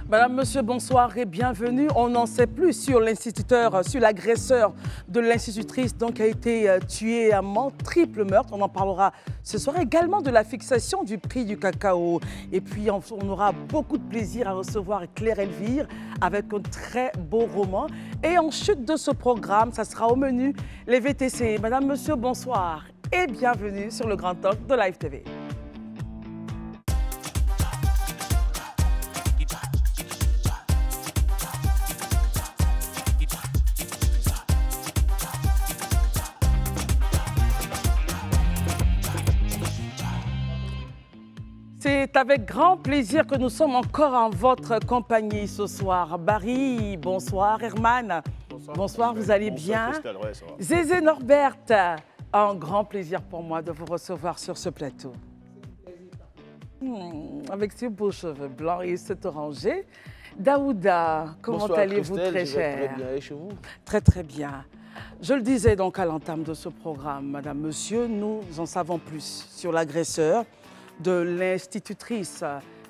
Madame, monsieur, bonsoir et bienvenue. On n'en sait plus sur l'instituteur, sur l'agresseur de l'institutrice qui a été tué à Mans, triple meurtre. On en parlera ce soir également de la fixation du prix du cacao. Et puis on aura beaucoup de plaisir à recevoir Claire Elvire avec un très beau roman. Et en chute de ce programme, ça sera au menu les VTC. Madame, monsieur, bonsoir et bienvenue sur le Grand Talk de Live TV. C'est avec grand plaisir que nous sommes encore en votre compagnie ce soir. Barry, bonsoir. Herman, bonsoir, vous allez bien? Christelle, ouais, ça va. Zézé Norbert, un grand plaisir pour moi de vous recevoir sur ce plateau. Avec ses beaux cheveux blancs et cet orangé. Daouda, comment allez-vous, très cher? Très bien, et chez vous? Très, très bien. Je le disais donc à l'entame de ce programme, Madame, Monsieur, nous en savons plus sur l'agresseur de l'institutrice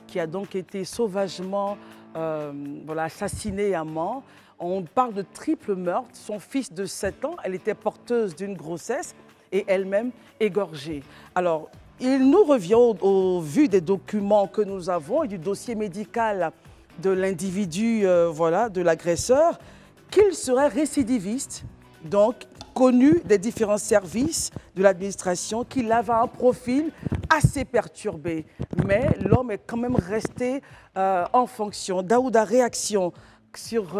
qui a donc été sauvagement assassinée à Mans. On parle de triple meurtre. Son fils de 7 ans, elle était porteuse d'une grossesse et elle-même égorgée. Alors, il nous revient au vu des documents que nous avons et du dossier médical de l'individu, de l'agresseur, qu'il serait récidiviste, donc connu des différents services de l'administration, qu'il avait un profil assez perturbé. Mais l'homme est quand même resté en fonction. Daouda, réaction sur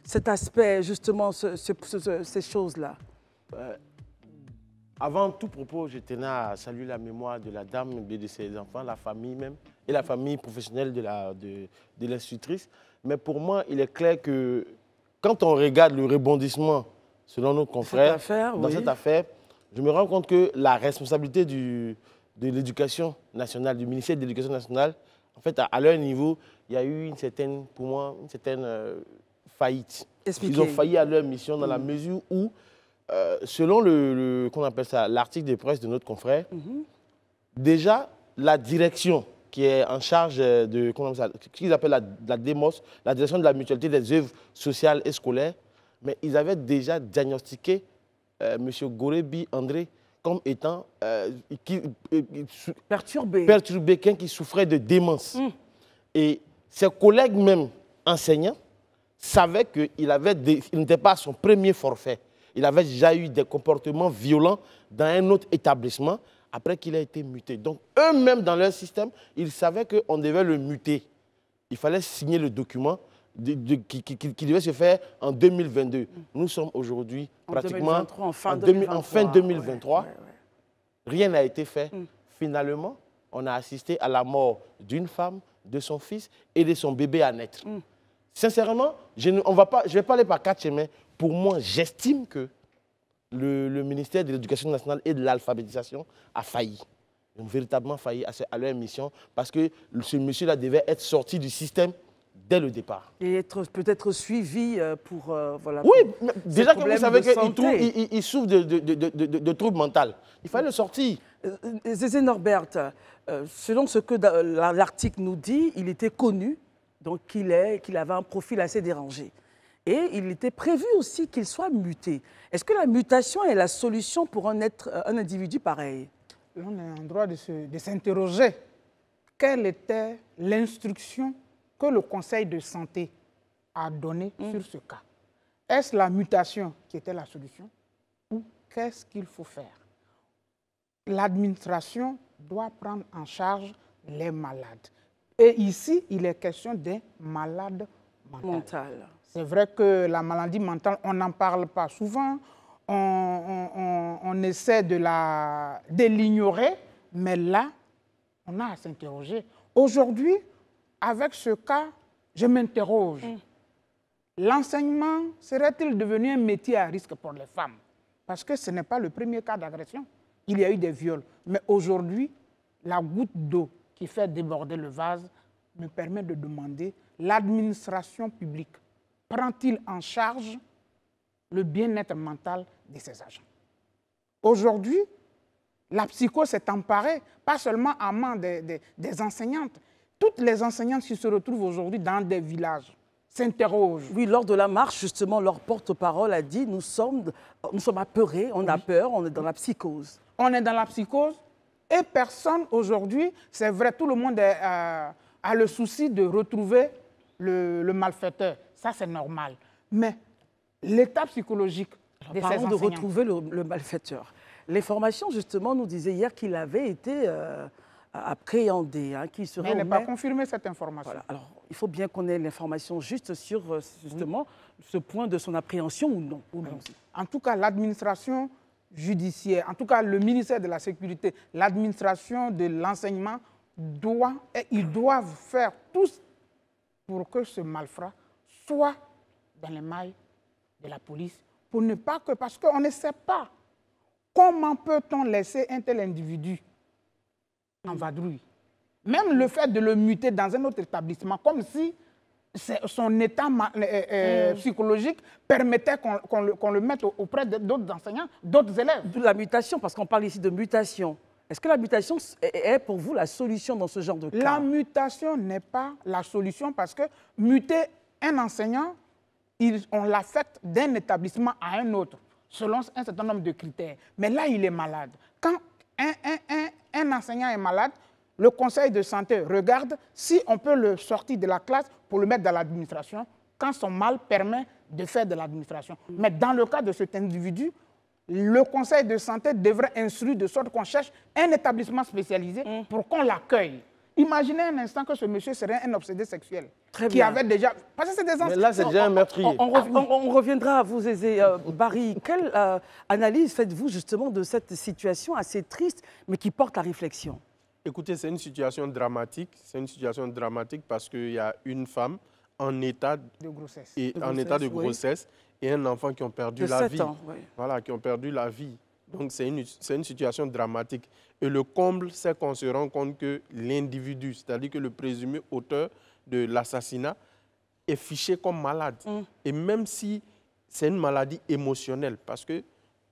cet aspect, justement, ces choses-là. Avant tout propos, je tenais à saluer la mémoire de la dame et de ses enfants, la famille même, et la famille professionnelle de l'institutrice. Mais pour moi, il est clair que quand on regarde le rebondissement, selon nos confrères, dans cette affaire, je me rends compte que la responsabilité de l'éducation nationale, du ministère de l'Éducation nationale, en fait, à leur niveau, il y a eu une certaine faillite. Expliquez. Ils ont failli à leur mission dans la mesure où, selon l'article de presse de notre confrère, déjà, la direction qui est en charge de, qu'ils appellent la DEMOS, la direction de la mutualité des œuvres sociales et scolaires, mais ils avaient déjà diagnostiqué M. Gorebi André comme étant perturbé, qui souffrait de démence. Et ses collègues même enseignants savaient qu'il n'était pas à son premier forfait. Il avait déjà eu des comportements violents dans un autre établissement après qu'il a été muté. Donc eux-mêmes dans leur système, ils savaient qu'on devait le muter. Il fallait signer le document qui devait se faire en 2022. Nous sommes aujourd'hui pratiquement en fin 2023. Rien n'a été fait. Finalement, on a assisté à la mort d'une femme, de son fils et de son bébé à naître. Sincèrement, je ne vais pas aller par quatre chemins. Pour moi, j'estime que le ministère de l'Éducation nationale et de l'alphabétisation a failli. Ils ont véritablement failli à leur mission parce que ce monsieur-là devait être sorti du système dès le départ. Et être peut-être suivi pour... oui, mais déjà que vous savez qu'il souffre de troubles mentaux. Il fallait le sortir. Zézé Norbert, selon ce que l'article nous dit, il était connu, donc qu'il avait un profil assez dérangé. Et il était prévu aussi qu'il soit muté. Est-ce que la mutation est la solution pour un individu pareil? On est en droit de s'interroger. Quelle était l'instruction que le Conseil de santé a donnée sur ce cas? Est-ce la mutation qui était la solution ou qu'est-ce qu'il faut faire? L'administration doit prendre en charge les malades. Et ici, il est question des malades mentaux. C'est vrai que la maladie mentale, on n'en parle pas souvent, on essaie de l'ignorer, mais là, on a à s'interroger. Aujourd'hui, avec ce cas, je m'interroge. L'enseignement serait-il devenu un métier à risque pour les femmes? Parce que ce n'est pas le premier cas d'agression. Il y a eu des viols. Mais aujourd'hui, la goutte d'eau qui fait déborder le vase me permet de demander, l'administration publique prend-il en charge le bien-être mental de ses agents? Aujourd'hui, la psycho s'est emparée, pas seulement à main des enseignantes, toutes les enseignantes qui se retrouvent aujourd'hui dans des villages s'interrogent. Oui, lors de la marche, justement, leur porte-parole a dit nous sommes apeurés, on a peur, on est dans la psychose. On est dans la psychose et personne aujourd'hui, c'est vrai, tout le monde a le souci de retrouver le malfaiteur. Ça, c'est normal. Mais l'état psychologique de ces enseignants... Parlons de retrouver le malfaiteur. L'information, justement, nous disait hier qu'il avait été appréhendé. Hein, mais elle n'est pas confirmée, cette information. Voilà. Alors, il faut bien qu'on ait l'information juste sur, justement, ce point de son appréhension ou non. En tout cas, l'administration judiciaire, en tout cas le ministère de la Sécurité, l'administration de l'enseignement, ils doivent faire tout pour que ce malfrat soit dans les mailles de la police, pour ne pas que, parce qu'on ne sait pas comment peut-on laisser un tel individu en vadrouille. Même le fait de le muter dans un autre établissement, comme si son état psychologique permettait qu'on le mette auprès d'autres enseignants, d'autres élèves. De la mutation, parce qu'on parle ici de mutation. Est-ce que la mutation est pour vous la solution dans ce genre de cas? La mutation n'est pas la solution parce que muter un enseignant, on l'affecte d'un établissement à un autre, selon un certain nombre de critères. Mais là, il est malade. Quand un enseignant est malade, le conseil de santé regarde si on peut le sortir de la classe pour le mettre dans l'administration, quand son mal permet de faire de l'administration. Mais dans le cas de cet individu, le conseil de santé devrait instruire de sorte qu'on cherche un établissement spécialisé pour qu'on l'accueille. Imaginez un instant que ce monsieur serait un obsédé sexuel. Qui avait déjà... Parce que c'est des enseignants. Mais là, c'est déjà un meurtrier. On reviendra à vous, Zézé. Barry, quelle analyse faites-vous justement de cette situation assez triste, mais qui porte à réflexion? Écoutez, c'est une situation dramatique. C'est une situation dramatique parce qu'il y a une femme en état de grossesse et un enfant qui ont perdu la vie. 7 ans, oui. Voilà, qui ont perdu la vie. Donc, c'est une situation dramatique. Et le comble, c'est qu'on se rend compte que l'individu, c'est-à-dire que le présumé auteur de l'assassinat, est fiché comme malade. Et même si c'est une maladie émotionnelle, parce que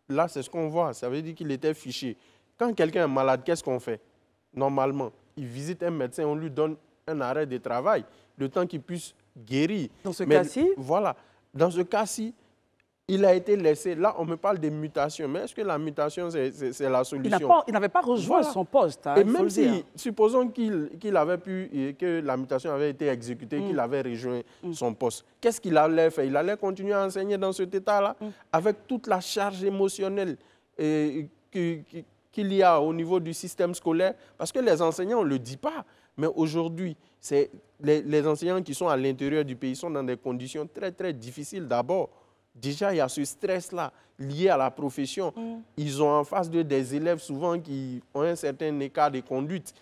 là, c'est ce qu'on voit, ça veut dire qu'il était fiché. Quand quelqu'un est malade, qu'est-ce qu'on fait? Normalement, il visite un médecin, on lui donne un arrêt de travail, le temps qu'il puisse guérir. Dans ce cas-ci? Voilà. Dans ce cas-ci, il a été laissé. Là, on me parle de mutation. Mais est-ce que la mutation, c'est la solution? Il n'avait pas rejoint son poste. Hein, et même si, supposons qu'il avait pu, et que la mutation avait été exécutée, qu'il avait rejoint son poste, qu'est-ce qu'il allait faire? Il allait continuer à enseigner dans cet état-là, avec toute la charge émotionnelle qu'il y a au niveau du système scolaire. Parce que les enseignants, on ne le dit pas. Mais aujourd'hui, les enseignants qui sont à l'intérieur du pays sont dans des conditions très, très difficiles d'abord. Déjà, il y a ce stress-là lié à la profession. Ils ont en face d'eux des élèves souvent qui ont un certain écart de conduite.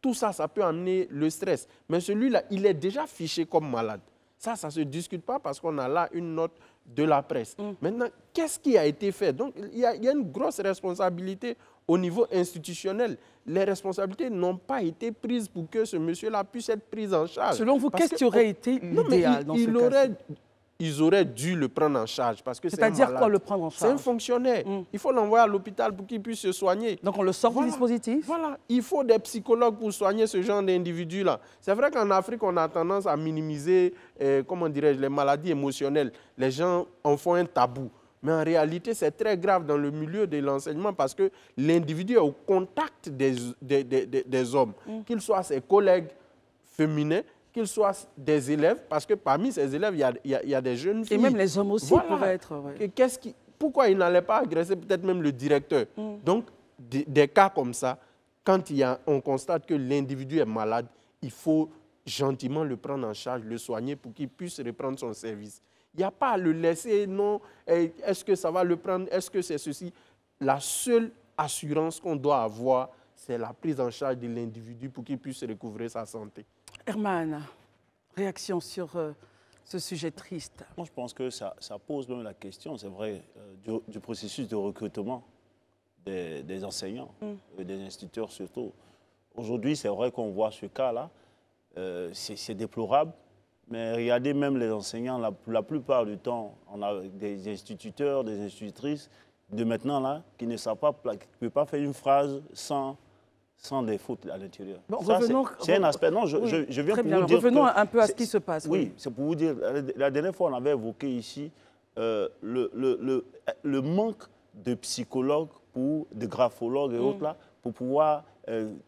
Tout ça, ça peut amener le stress. Mais celui-là, il est déjà fiché comme malade. Ça ne se discute pas parce qu'on a là une note de la presse. Maintenant, qu'est-ce qui a été fait? Donc, il y a une grosse responsabilité au niveau institutionnel. Les responsabilités n'ont pas été prises pour que ce monsieur-là puisse être pris en charge. Selon vous, qu'est-ce qui aurait été l'idéal dans ce cas-ci? Ils auraient dû le prendre en charge parce que c'est un malade. C'est-à-dire quoi, le prendre en charge? C'est un fonctionnaire. Il faut l'envoyer à l'hôpital pour qu'il puisse se soigner. Donc on le sort du dispositif? Voilà. Il faut des psychologues pour soigner ce genre d'individus-là. C'est vrai qu'en Afrique, on a tendance à minimiser, comment dirais-je, les maladies émotionnelles. Les gens en font un tabou. Mais en réalité, c'est très grave dans le milieu de l'enseignement parce que l'individu est au contact des hommes, qu'ils soient ses collègues féminins, qu'ils soient des élèves, parce que parmi ces élèves, il y a des jeunes filles. Et même les hommes aussi peuvent être... Ouais. Pourquoi ils n'allaient pas agresser peut-être même le directeur? Donc, des cas comme ça, quand on constate que l'individu est malade, il faut gentiment le prendre en charge, le soigner pour qu'il puisse reprendre son service. Il n'y a pas à le laisser, non, est-ce que ça va le prendre, est-ce que c'est ceci? La seule assurance qu'on doit avoir, c'est la prise en charge de l'individu pour qu'il puisse recouvrer sa santé. Herman, réaction sur ce sujet triste? Moi, je pense que ça pose même la question, c'est vrai, du processus de recrutement des enseignants, des instituteurs surtout. Aujourd'hui, c'est vrai qu'on voit ce cas-là, c'est déplorable, mais regardez même les enseignants, la plupart du temps, on a des instituteurs, des institutrices de maintenant là, qui ne savent pas, qui ne peuvent pas faire une phrase sans sans des fautes à l'intérieur. Bon, c'est un aspect. Non, je viens pour vous dire. Revenons un peu à ce qui se passe. Oui, c'est pour vous dire. La dernière fois, on avait évoqué ici le manque de psychologues, de graphologues et autres là, pour pouvoir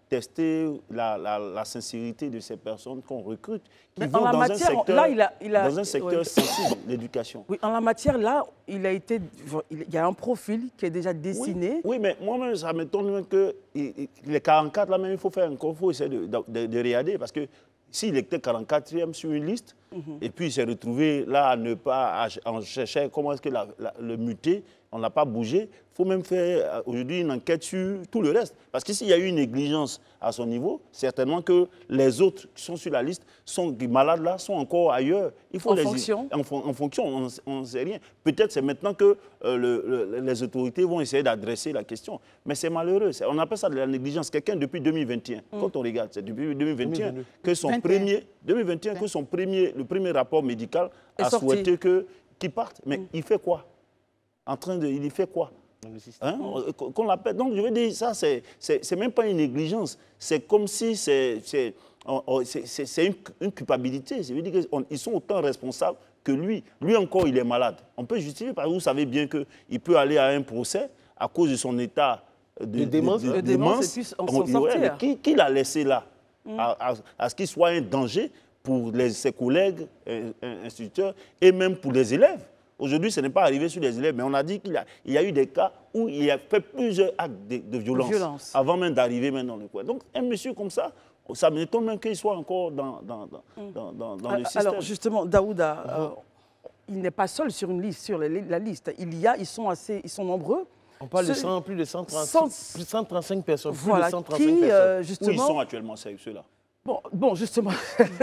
tester la sincérité de ces personnes qu'on recrute, qui vont dans un secteur sensible, l'éducation. Oui, en la matière, là, il y a un profil qui est déjà dessiné. Oui, mais moi-même, ça m'étonne que les 44, là même, il faut faire encore, il faut essayer de regarder, parce que s'il était 44e sur une liste, et puis il s'est retrouvé là à ne pas, en chercher comment est-ce que le muté, on n'a pas bougé, il faut même faire aujourd'hui une enquête sur tout le reste. Parce que s'il y a eu une négligence à son niveau, certainement que les autres qui sont sur la liste, les malades là, sont encore ailleurs. Il faut en fonction, on ne sait rien. Peut-être c'est maintenant que les autorités vont essayer d'adresser la question. Mais c'est malheureux. On appelle ça de la négligence. Quelqu'un depuis 2021, quand on regarde, c'est depuis 2021 que son le premier rapport médical a souhaité qu'il parte. Mais il fait quoi? Il fait quoi? Qu'on l'appelle. Donc, je veux dire, ça, c'est même pas une négligence. C'est comme si c'est une culpabilité. Ça veut dire qu'ils sont autant responsables que lui. Lui encore, il est malade. On peut justifier, parce que vous savez bien qu'il peut aller à un procès à cause de son état de démence. Et puis s'en sortir. Qui l'a laissé là à ce qu'il soit un danger pour ses collègues instituteurs et même pour les élèves. Aujourd'hui, ce n'est pas arrivé sur les élèves, mais on a dit qu'il y a eu des cas où il a fait plusieurs actes de violence avant même d'arriver dans le coin. Donc, un monsieur comme ça m'étonne même qu'il soit encore dans le système. Alors, justement, Daouda, il n'est pas seul sur une liste, sur la liste. Ils sont nombreux. On parle de plus de 135 personnes. Voilà, plus de 135 personnes. Où ils sont actuellement, ceux-là? Bon, justement,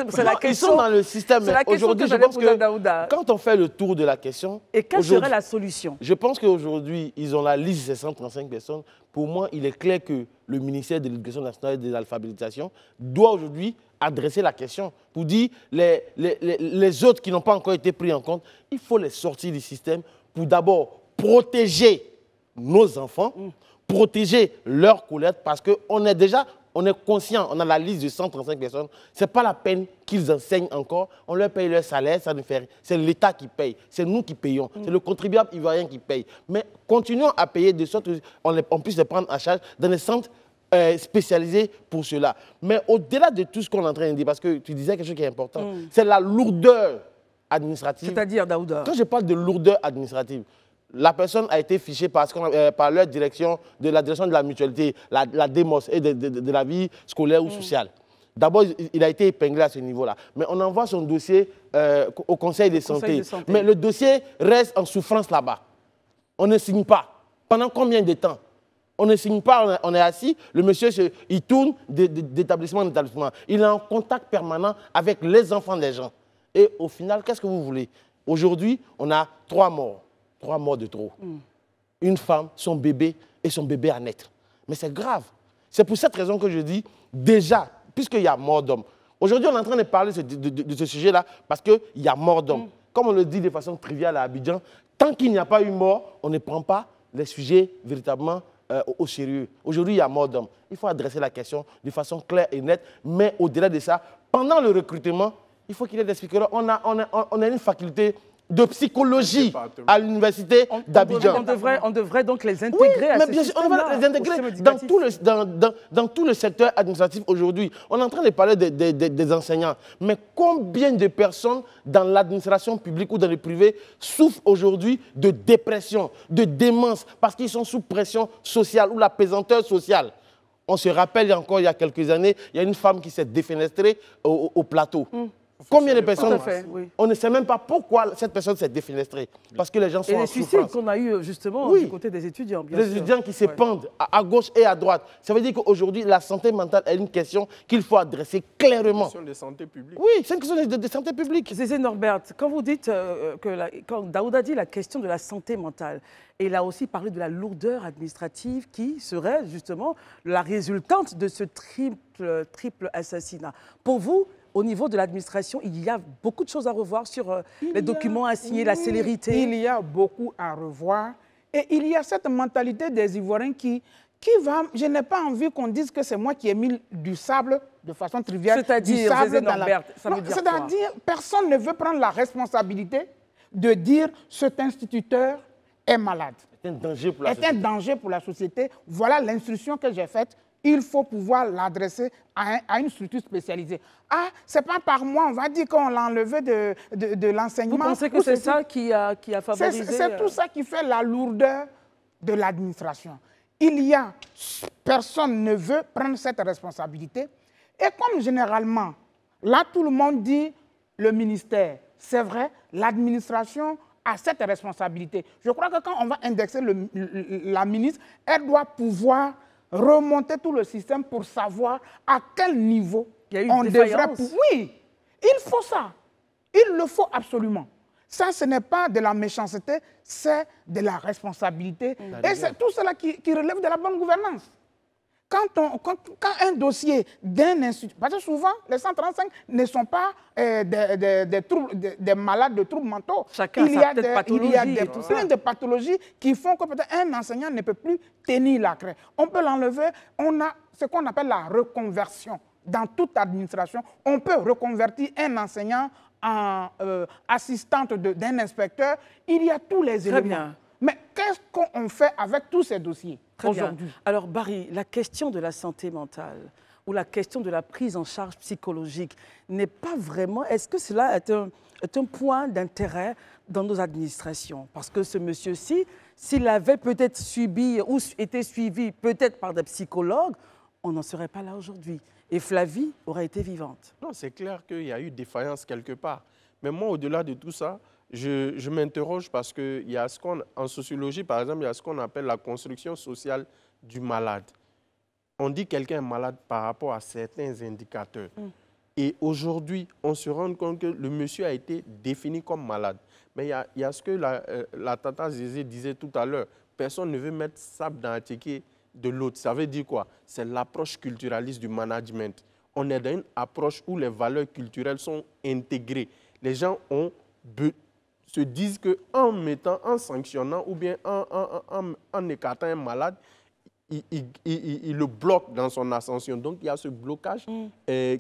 c'est la question. Ils sont dans le système. Aujourd'hui, je pense que quand on fait le tour de la question... Et quelle serait la solution? Je pense qu'aujourd'hui, ils ont la liste de ces 135 personnes. Pour moi, il est clair que le ministère de l'Éducation nationale et de l'alphabétisation doit aujourd'hui adresser la question pour dire les autres qui n'ont pas encore été pris en compte, il faut les sortir du système pour d'abord protéger nos enfants, protéger leurs collègues, parce qu'on est conscient, on a la liste de 135 personnes, ce n'est pas la peine qu'ils enseignent encore, on leur paye leur salaire, ça ne fait rien. C'est l'État qui paye, c'est nous qui payons, c'est le contribuable ivoirien qui paye. Mais continuons à payer de sorte qu'on puisse les prendre en charge dans des centres spécialisés pour cela. Mais au-delà de tout ce qu'on est en train de dire, parce que tu disais quelque chose qui est important, c'est la lourdeur administrative. C'est-à-dire, Daouda? Quand je parle de lourdeur administrative, la personne a été fichée par leur direction, de la direction de la mutualité, la DEMOS et de la vie scolaire ou sociale. D'abord, il a été épinglé à ce niveau-là. Mais on envoie son dossier au Conseil de santé. Mais le dossier reste en souffrance là-bas. On ne signe pas. Pendant combien de temps? On ne signe pas, on est assis, le monsieur, il tourne d'établissement en établissement. Il est en contact permanent avec les enfants des gens. Et au final, qu'est-ce que vous voulez? Aujourd'hui, on a 3 morts. 3 morts de trop. Une femme, son bébé et son bébé à naître. Mais c'est grave. C'est pour cette raison que je dis, déjà, puisqu'il y a mort d'homme, aujourd'hui on est en train de parler de ce sujet-là parce qu'il y a mort d'homme. Comme on le dit de façon triviale à Abidjan, tant qu'il n'y a pas eu mort, on ne prend pas les sujets véritablement au sérieux. Aujourd'hui, il y a mort d'homme. Il faut adresser la question de façon claire et nette, mais au-delà de ça, pendant le recrutement, il faut qu'il y ait des speakers. On a une faculté de psychologie à l'université d'Abidjan. On devrait donc les intégrer à ce bien sûr, on devrait les intégrer dans tout le secteur administratif aujourd'hui. On est en train de parler des enseignants. Mais combien de personnes dans l'administration publique ou dans le privé souffrent aujourd'hui de dépression, de démence, parce qu'ils sont sous pression sociale ou la pesanteur sociale? On se rappelle encore il y a quelques années, il y a une femme qui s'est défenestrée au plateau. Combien de personnes? On ne sait même pas pourquoi cette personne s'est défenestrée. Parce que les gens sont en souffrance. Et les suicides qu'on a eu justement du côté des étudiants, bien sûr. Les étudiants qui se pendent à gauche et à droite. Ça veut dire qu'aujourd'hui, la santé mentale est une question qu'il faut adresser clairement. C'est une question de santé publique. Oui, c'est une question de santé publique. Zézé Norbert, quand vous dites quand Daouda dit la question de la santé mentale, et il a aussi parlé de la lourdeur administrative qui serait justement la résultante de ce triple assassinat. Pour vous, au niveau de l'administration, il y a beaucoup de choses à revoir sur les documents à signer, la célérité. Il y a beaucoup à revoir. Et il y a cette mentalité des Ivoiriens qui Je n'ai pas envie qu'on dise que c'est moi qui ai mis du sable de façon triviale. C'est-à-dire, c'est-à-dire, personne ne veut prendre la responsabilité de dire cet instituteur est malade. C'est un danger pour la société. C'est un danger pour la société. Voilà l'instruction que j'ai faite. Il faut pouvoir l'adresser à une structure spécialisée. Ah, c'est pas par moi, on va dire qu'on l'a enlevé de l'enseignement. Vous pensez que c'est ça qui a favorisé... C'est tout ça qui fait la lourdeur de l'administration. Personne ne veut prendre cette responsabilité. Et comme généralement, là tout le monde dit le ministère, c'est vrai, l'administration a cette responsabilité. Je crois que quand on va indexer la ministre, elle doit pouvoir remonter tout le système pour savoir à quel niveau on devrait... Oui, il faut ça. Il le faut absolument. Ça, ce n'est pas de la méchanceté, c'est de la responsabilité. Et c'est tout cela qui relève de la bonne gouvernance. Quand un dossier d'un institut... Parce que souvent, les 135 ne sont pas des malades de troubles mentaux. Chacun a sa pathologie. Il y a plein de pathologies qui font que peut-être un enseignant ne peut plus tenir la craie. On peut l'enlever. On a ce qu'on appelle la reconversion. Dans toute administration, on peut reconvertir un enseignant en assistante d'un inspecteur. Il y a tous les éléments. Bien. Mais qu'est-ce qu'on fait avec tous ces dossiers aujourd'hui? Alors Barry, la question de la santé mentale ou la question de la prise en charge psychologique n'est pas vraiment... Est-ce que cela est un point d'intérêt dans nos administrations? Parce que ce monsieur-ci, s'il avait peut-être subi ou été suivi peut-être par des psychologues, on n'en serait pas là aujourd'hui. Et Flavie aurait été vivante. Non, c'est clair qu'il y a eu défaillance quelque part. Mais moi, au-delà de tout ça, je m'interroge parce qu'il y a en sociologie, par exemple, il y a ce qu'on appelle la construction sociale du malade. On dit quelqu'un est malade par rapport à certains indicateurs. Et aujourd'hui, on se rend compte que le monsieur a été défini comme malade. Mais il y a ce que la tata Zézé disait tout à l'heure. Personne ne veut mettre sable dans la ticket de l'autre. Ça veut dire quoi? C'est l'approche culturaliste du management. On est dans une approche où les valeurs culturelles sont intégrées. Les gens se disent qu'en sanctionnant ou bien en écartant un malade, il le bloque dans son ascension. Donc, il y a ce blocage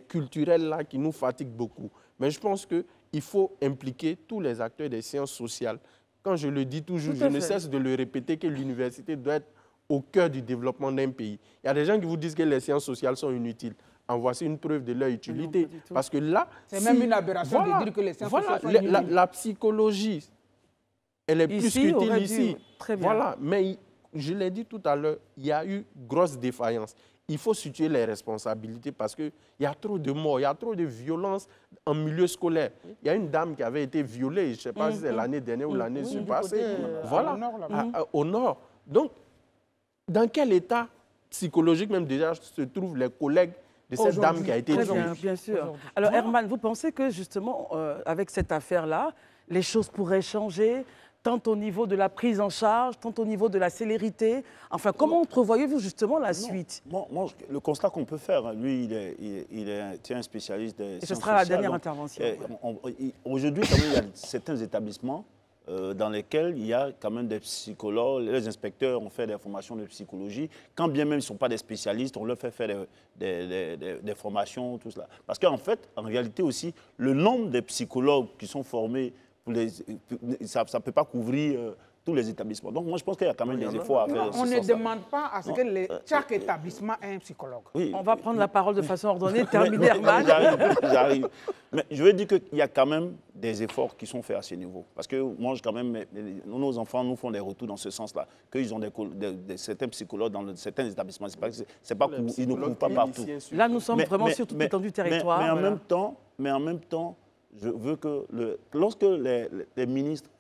culturel-là qui nous fatigue beaucoup. Mais je pense qu'il faut impliquer tous les acteurs des sciences sociales. Quand je le dis toujours, je ne cesse de le répéter que l'université doit être au cœur du développement d'un pays. Il y a des gens qui vous disent que les sciences sociales sont inutiles. En voici une preuve de leur utilité. Non, parce que là... C'est même une aberration de dire que les sciences sociales sont inutiles. La psychologie, elle est plus qu'utile ici. Très bien. Voilà, mais je l'ai dit tout à l'heure, il y a eu grosse défaillance. Il faut situer les responsabilités parce qu'il y a trop de morts, il y a trop de violences en milieu scolaire. Il y a une dame qui avait été violée, je ne sais pas si c'est l'année dernière ou l'année passée. Voilà, au nord. Donc, dans quel état psychologique même déjà se trouvent les collègues de cette dame qui a été tuée? Bien sûr. Alors Herman, vous pensez que justement, avec cette affaire-là, les choses pourraient changer, tant au niveau de la prise en charge, tant au niveau de la célérité? Enfin, comment entrevoyez-vous justement la suite? Moi, le constat qu'on peut faire, lui, il est un spécialiste des sciences sociales. Et ce sera la dernière intervention. Aujourd'hui, il y a certains établissements dans lesquels il y a quand même des psychologues, les inspecteurs ont fait des formations de psychologie, quand bien même ils ne sont pas des spécialistes, on leur fait faire des formations, tout cela. Parce qu'en fait, en réalité aussi, le nombre de psychologues qui sont formés, ça ne peut pas couvrir tous les établissements. Donc moi je pense qu'il y a quand même des efforts à faire. On ne demande pas à ce que chaque établissement ait un psychologue. Oui. On va prendre la parole de façon ordonnée, terminer Herman. J'arrive. Mais je veux dire qu'il y a quand même des efforts qui sont faits à ce niveau. Parce que moi, quand même, nos enfants nous font des retours dans ce sens-là, qu'ils ont certains psychologues dans certains établissements. Ils ne couvrent pas partout. Là, nous sommes vraiment sur toute l'étendue du territoire. Mais en même temps, je veux que lorsque les ministres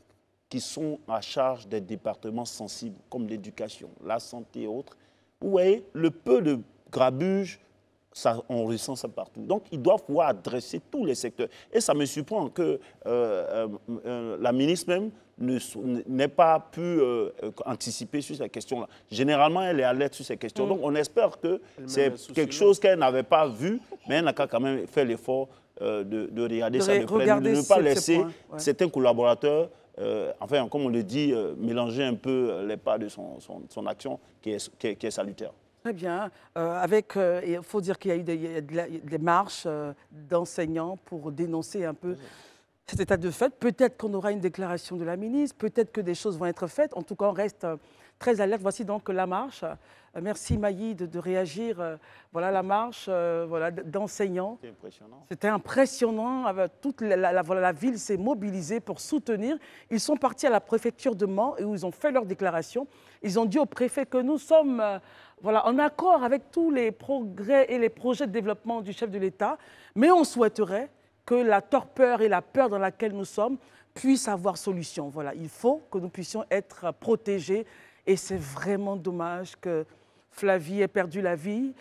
qui sont à charge des départements sensibles, comme l'éducation, la santé et autres, vous voyez, le peu de grabuge, on ressent ça partout. Donc, ils doivent pouvoir adresser tous les secteurs. Et ça me surprend que la ministre même n'ait pas pu anticiper sur ces questions-là. Généralement, elle est alerte sur ces questions. Donc, on espère que c'est quelque chose qu'elle n'avait pas vu, mais elle n'a qu'à quand même fait l'effort de regarder ça de près, de ne pas laisser certains collaborateurs enfin, comme on le dit, mélanger un peu les pas de son action qui est salutaire. Très bien. Il faut dire qu'il y a eu des marches d'enseignants pour dénoncer un peu cet état de fait. Peut-être qu'on aura une déclaration de la ministre, peut-être que des choses vont être faites. En tout cas, on reste très alerte. Voici donc la marche. Merci Maï de réagir. Voilà la marche voilà, d'enseignants. C'était impressionnant. C'était impressionnant. Toute la ville s'est mobilisée pour soutenir. Ils sont partis à la préfecture de Mans et où ils ont fait leur déclaration. Ils ont dit au préfet que nous sommes voilà, en accord avec tous les progrès et les projets de développement du chef de l'État, mais on souhaiterait que la torpeur et la peur dans laquelle nous sommes puissent avoir solution. Voilà, il faut que nous puissions être protégés et c'est vraiment dommage que Flavie ait perdu la vie.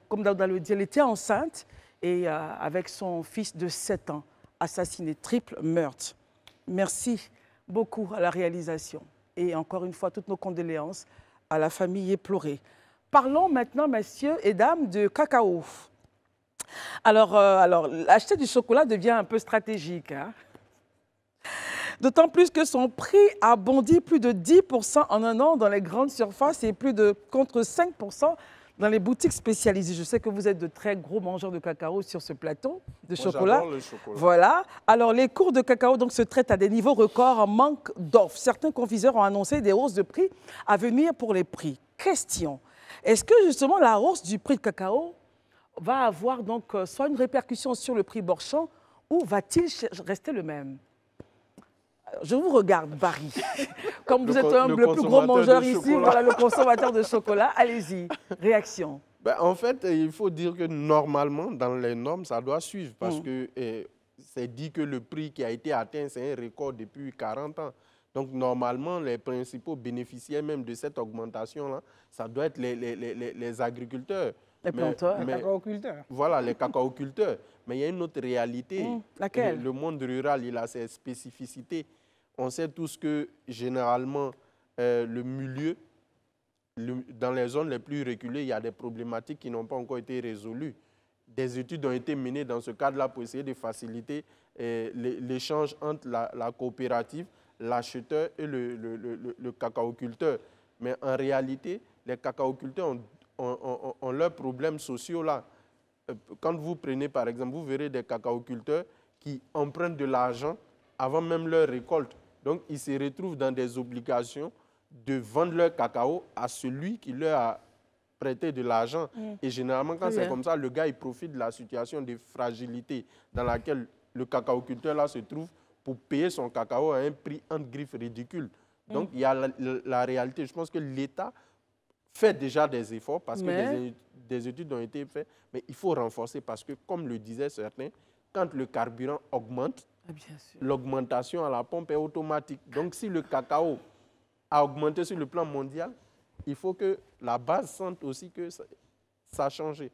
Comme Daouda le dit, elle était enceinte et avec son fils de 7 ans, assassiné, triple meurtre. Merci beaucoup à la réalisation. Et encore une fois, toutes nos condoléances à la famille éplorée. Parlons maintenant, messieurs et dames, de cacao. Alors, acheter du chocolat devient un peu stratégique. Hein? D'autant plus que son prix a bondi plus de 10% en un an dans les grandes surfaces et plus de contre 5% dans les boutiques spécialisées. Je sais que vous êtes de très gros mangeurs de cacao sur ce plateau de chocolat. J'adore le chocolat. Voilà. Alors, les cours de cacao donc, se traitent à des niveaux records en manque d'offres. Certains confiseurs ont annoncé des hausses de prix à venir pour les prix. Question, est-ce que justement la hausse du prix de cacao va avoir donc soit une répercussion sur le prix Borchamp ou va-t-il rester le même? Je vous regarde, Barry. Comme vous êtes le plus gros mangeur ici, voilà le consommateur de chocolat. Allez-y, réaction. Ben, en fait, il faut dire que normalement, dans les normes, ça doit suivre parce que c'est dit que le prix qui a été atteint, c'est un record depuis 40 ans. Donc, normalement, les principaux bénéficiaires même de cette augmentation-là, ça doit être les agriculteurs. Les planteurs. Les cacaoculteurs. Voilà, les cacaoculteurs. Mais il y a une autre réalité. Laquelle? Le monde rural, il a ses spécificités. On sait tous que, généralement, le milieu, dans les zones les plus reculées, il y a des problématiques qui n'ont pas encore été résolues. Des études ont été menées dans ce cadre-là pour essayer de faciliter l'échange entre la coopérative, l'acheteur et le cacaoculteur. Mais en réalité, les cacaoculteurs ont leurs problèmes sociaux là. Quand vous prenez, par exemple, vous verrez des cacaoculteurs qui empruntent de l'argent avant même leur récolte. Donc, ils se retrouvent dans des obligations de vendre leur cacao à celui qui leur a prêté de l'argent. Et généralement, quand c'est comme ça, le gars, il profite de la situation de fragilité dans laquelle le cacaoculteur là se trouve pour payer son cacao à un prix entre griffes ridicule. Donc, il y a la réalité. Je pense que l'État fait déjà des efforts parce que des études ont été faites, mais il faut renforcer parce que, comme le disaient certains, quand le carburant augmente, l'augmentation à la pompe est automatique. Donc, si le cacao a augmenté sur le plan mondial, il faut que la base sente aussi que ça a changé.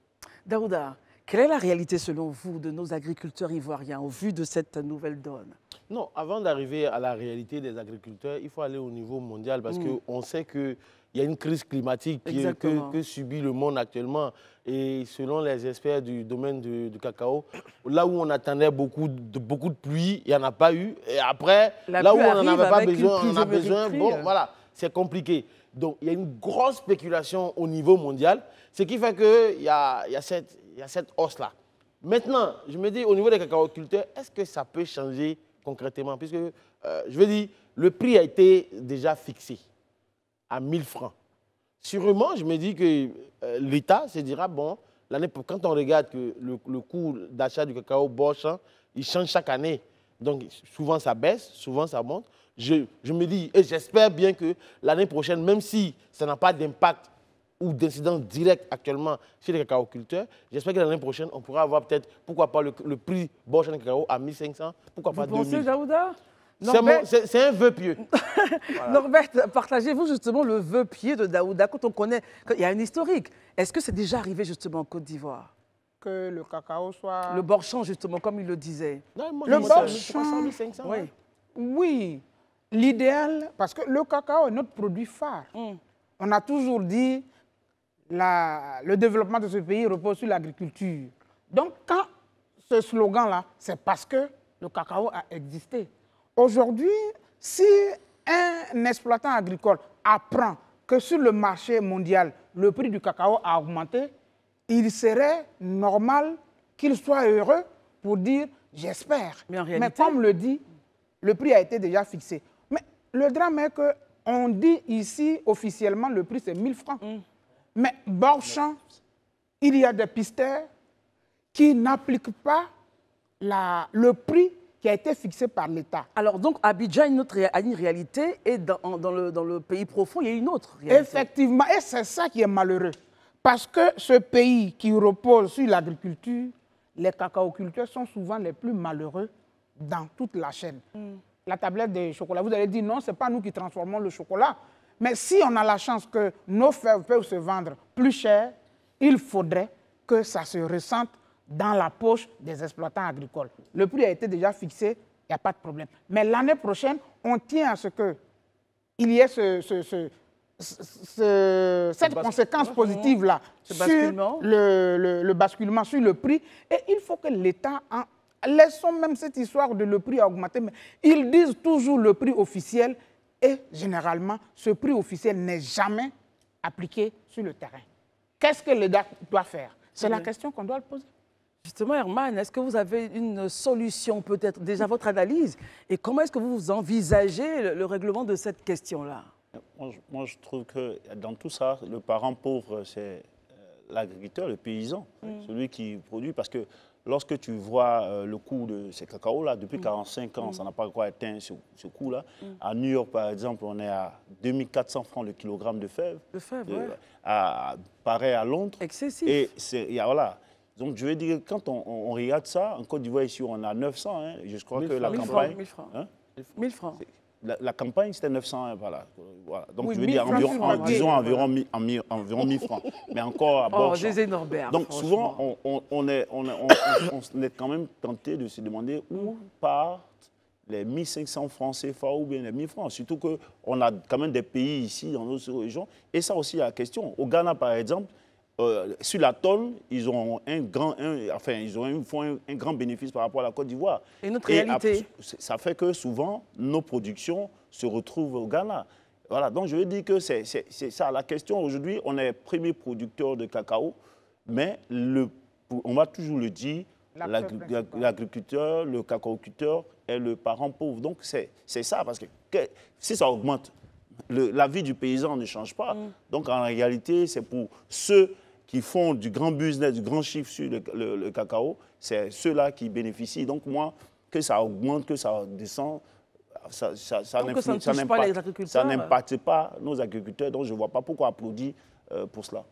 Daouda, quelle est la réalité selon vous de nos agriculteurs ivoiriens au vu de cette nouvelle donne? Non, avant d'arriver à la réalité des agriculteurs, il faut aller au niveau mondial parce qu'on sait qu'il y a une crise climatique que subit le monde actuellement. Et selon les experts du domaine du cacao, là où on attendait beaucoup de pluie, il n'y en a pas eu. Et après, là où on n'en avait pas besoin, on en a besoin. Bon, voilà, c'est compliqué. Donc, il y a une grosse spéculation au niveau mondial, ce qui fait qu'il y a cette hausse-là. Maintenant, je me dis, au niveau des cacaoculteurs, est-ce que ça peut changer concrètement? Puisque, je veux dire, le prix a été déjà fixé à 1000 francs. Sûrement, je me dis que l'État se dira, bon, quand on regarde que le coût d'achat du cacao Borchamp, il change chaque année. Donc, souvent ça baisse, souvent ça monte. Je me dis, et j'espère bien que l'année prochaine, même si ça n'a pas d'impact ou d'incidence directe actuellement chez les cacaoculteurs, j'espère que l'année prochaine, on pourra avoir peut-être, pourquoi pas, le prix Borchamp de cacao à 1500, pourquoi pas 2000. Vous pensez, Daouda? C'est un vœu pieux. Voilà. Norbert, partagez-vous justement le vœu pieux de Daouda quand on connaît, il y a un historique. Est-ce que c'est déjà arrivé justement en Côte d'Ivoire? Que le cacao soit... Le Borchamp justement, comme il le disait. Non, moi, le Borchamp, 1500, oui. Oui, l'idéal, parce que le cacao est notre produit phare. On a toujours dit le développement de ce pays repose sur l'agriculture. Donc, quand ce slogan-là, c'est parce que le cacao a existé. Aujourd'hui, Si un exploitant agricole apprend que sur le marché mondial, le prix du cacao a augmenté, il serait normal qu'il soit heureux pour dire « j'espère ». Mais comme le dit, le prix a été déjà fixé. Mais le drame est qu'on dit ici officiellement le prix c'est 1000 francs. Mais Borchamp, il y a des pisteurs qui n'appliquent pas le prix qui a été fixé par l'État. Alors donc Abidjan a une réalité et dans le pays profond, il y a une autre réalité. Effectivement, et c'est ça qui est malheureux. Parce que ce pays qui repose sur l'agriculture, les cacaoculteurs sont souvent les plus malheureux dans toute la chaîne. La tablette de chocolat, vous allez dire non, ce n'est pas nous qui transformons le chocolat. Mais si on a la chance que nos fèves peuvent se vendre plus cher, il faudrait que ça se ressente dans la poche des exploitants agricoles. Le prix a été déjà fixé, il n'y a pas de problème. Mais l'année prochaine, on tient à ce qu'il y ait cette conséquence positive-là sur le basculement, sur le prix. Et il faut que l'État, laissons même cette histoire de le prix a augmenté, mais ils disent toujours le prix officiel et généralement, ce prix officiel n'est jamais appliqué sur le terrain. Qu'est-ce que l'État doit faire? C'est la question qu'on doit le poser. Justement, Herman, est-ce que vous avez une solution, peut-être, déjà votre analyse, et comment est-ce que vous envisagez le règlement de cette question-là? Moi, je trouve que dans tout ça, le parent pauvre, c'est l'agriculteur, le paysan, celui qui produit, parce que lorsque tu vois le coût de ces cacao-là, depuis 45 ans, ça n'a pas encore atteint ce coût-là. À New York, par exemple, on est à 2400 francs le kilogramme de fèves. De fèves, oui. Pareil à Londres. Excessif. Et voilà. Donc, je veux dire, quand on regarde ça, en Côte d'Ivoire, ici, on a 900. Hein, je crois que la campagne... 1000 francs. Hein? 1000 francs. La campagne, c'était 900, hein, voilà. Donc, oui, je veux dire, environ 1000 francs. Mais encore à bord. Oh, des énormes. Donc, souvent, on est quand même tenté de se demander où partent les 1500 francs CFA ou bien les 1000 francs. Surtout qu'on a quand même des pays ici, dans notre région. Et ça aussi, la question. Au Ghana, par exemple, sur la tonne, ils ont font un grand bénéfice par rapport à la Côte d'Ivoire. Et notre réalité. Ça fait que souvent, nos productions se retrouvent au Ghana. Voilà, donc je veux dire que c'est ça. La question aujourd'hui, on est premier producteur de cacao, mais on va toujours le dire, l'agriculteur, le cacaoculteur est le parent pauvre. Donc c'est ça, parce que si ça augmente, la vie du paysan ne change pas. Donc en réalité, c'est pour ceux qui font du grand business, du grand chiffre sur le cacao, c'est ceux-là qui bénéficient. Donc moi, que ça augmente, que ça descend, ça n'impacte pas nos agriculteurs. Donc je ne vois pas pourquoi applaudir pour cela.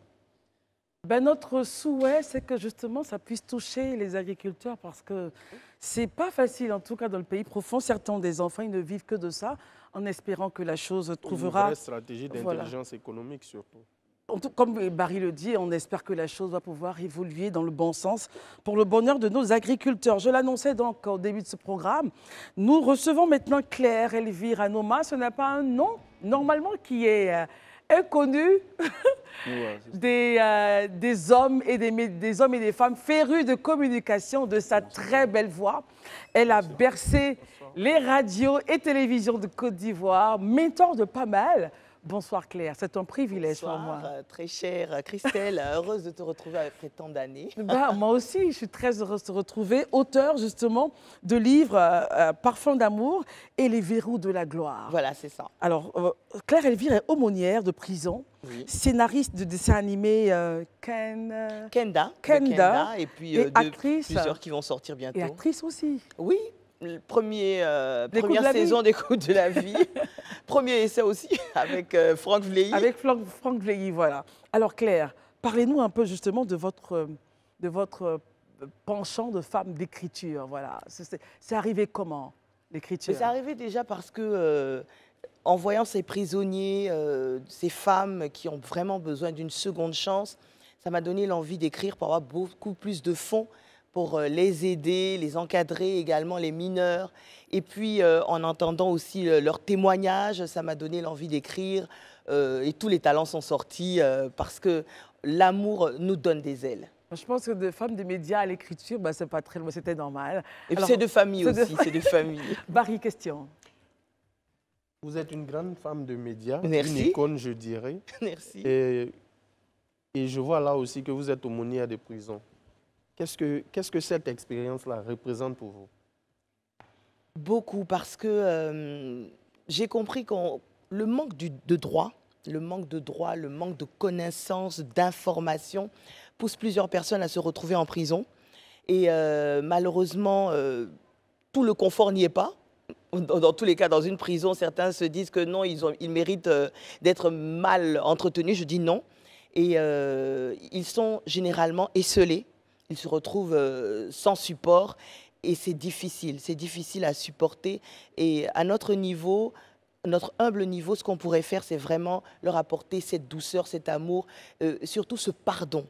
Ben, notre souhait, c'est que justement, ça puisse toucher les agriculteurs parce que c'est pas facile, en tout cas dans le pays profond. Certains ont des enfants, ils ne vivent que de ça, en espérant que la chose trouvera... Une vraie stratégie d'intelligence économique surtout. Comme Barry le dit, on espère que la chose va pouvoir évoluer dans le bon sens pour le bonheur de nos agriculteurs. Je l'annonçais donc au début de ce programme. Nous recevons maintenant Claire Elvire Anoma. Ce n'est pas un nom, normalement, qui est inconnu des hommes et des femmes férus de communication, de sa très belle voix. Elle a bercé les radios et télévisions de Côte d'Ivoire, mentor de pas mal. Bonsoir Claire, c'est un privilège pour moi. Bonsoir, très chère Christelle, heureuse de te retrouver après tant d'années. Moi aussi, je suis très heureuse de te retrouver, auteur justement de livres Parfum d'amour et Les verrous de la gloire. Voilà, c'est ça. Alors, Claire Elvire est aumônière de prison, scénariste de dessins animés Kenda, et puis actrice, plusieurs qui vont sortir bientôt. Et actrice aussi. Oui. Première saison des Coups de la vie. Premier essai aussi avec Franck Vleilly. Avec Franck Vleilly, voilà. Alors Claire, parlez-nous un peu justement de votre penchant de femme d'écriture. Voilà. C'est arrivé comment, l'écriture? C'est arrivé déjà parce que, en voyant ces prisonniers, ces femmes qui ont vraiment besoin d'une seconde chance, ça m'a donné l'envie d'écrire pour avoir beaucoup plus de fonds, pour les aider, les encadrer également, les mineurs. Et puis, en entendant aussi leurs témoignages, ça m'a donné l'envie d'écrire. Et tous les talents sont sortis parce que l'amour nous donne des ailes. Je pense que de femmes des médias à l'écriture, bah, c'est pas très loin, c'était normal. Et puis c'est de famille aussi, c'est de famille. Barry, question. Vous êtes une grande femme de médias, Merci. une icône, je dirais. Merci. Et je vois là aussi que vous êtes aumônière des prisons. Qu'est-ce que cette expérience-là représente pour vous? Beaucoup, parce que j'ai compris que le manque de droit, le manque de connaissances, d'informations, pousse plusieurs personnes à se retrouver en prison. Et malheureusement, tout le confort n'y est pas. Dans tous les cas, dans une prison, certains se disent que non, ils méritent d'être mal entretenus. Je dis non. Et ils sont généralement esseulés. Ils se retrouvent sans support. Et c'est difficile à supporter. Et à notre niveau, notre humble niveau, ce qu'on pourrait faire, c'est vraiment leur apporter cette douceur, cet amour, surtout ce pardon.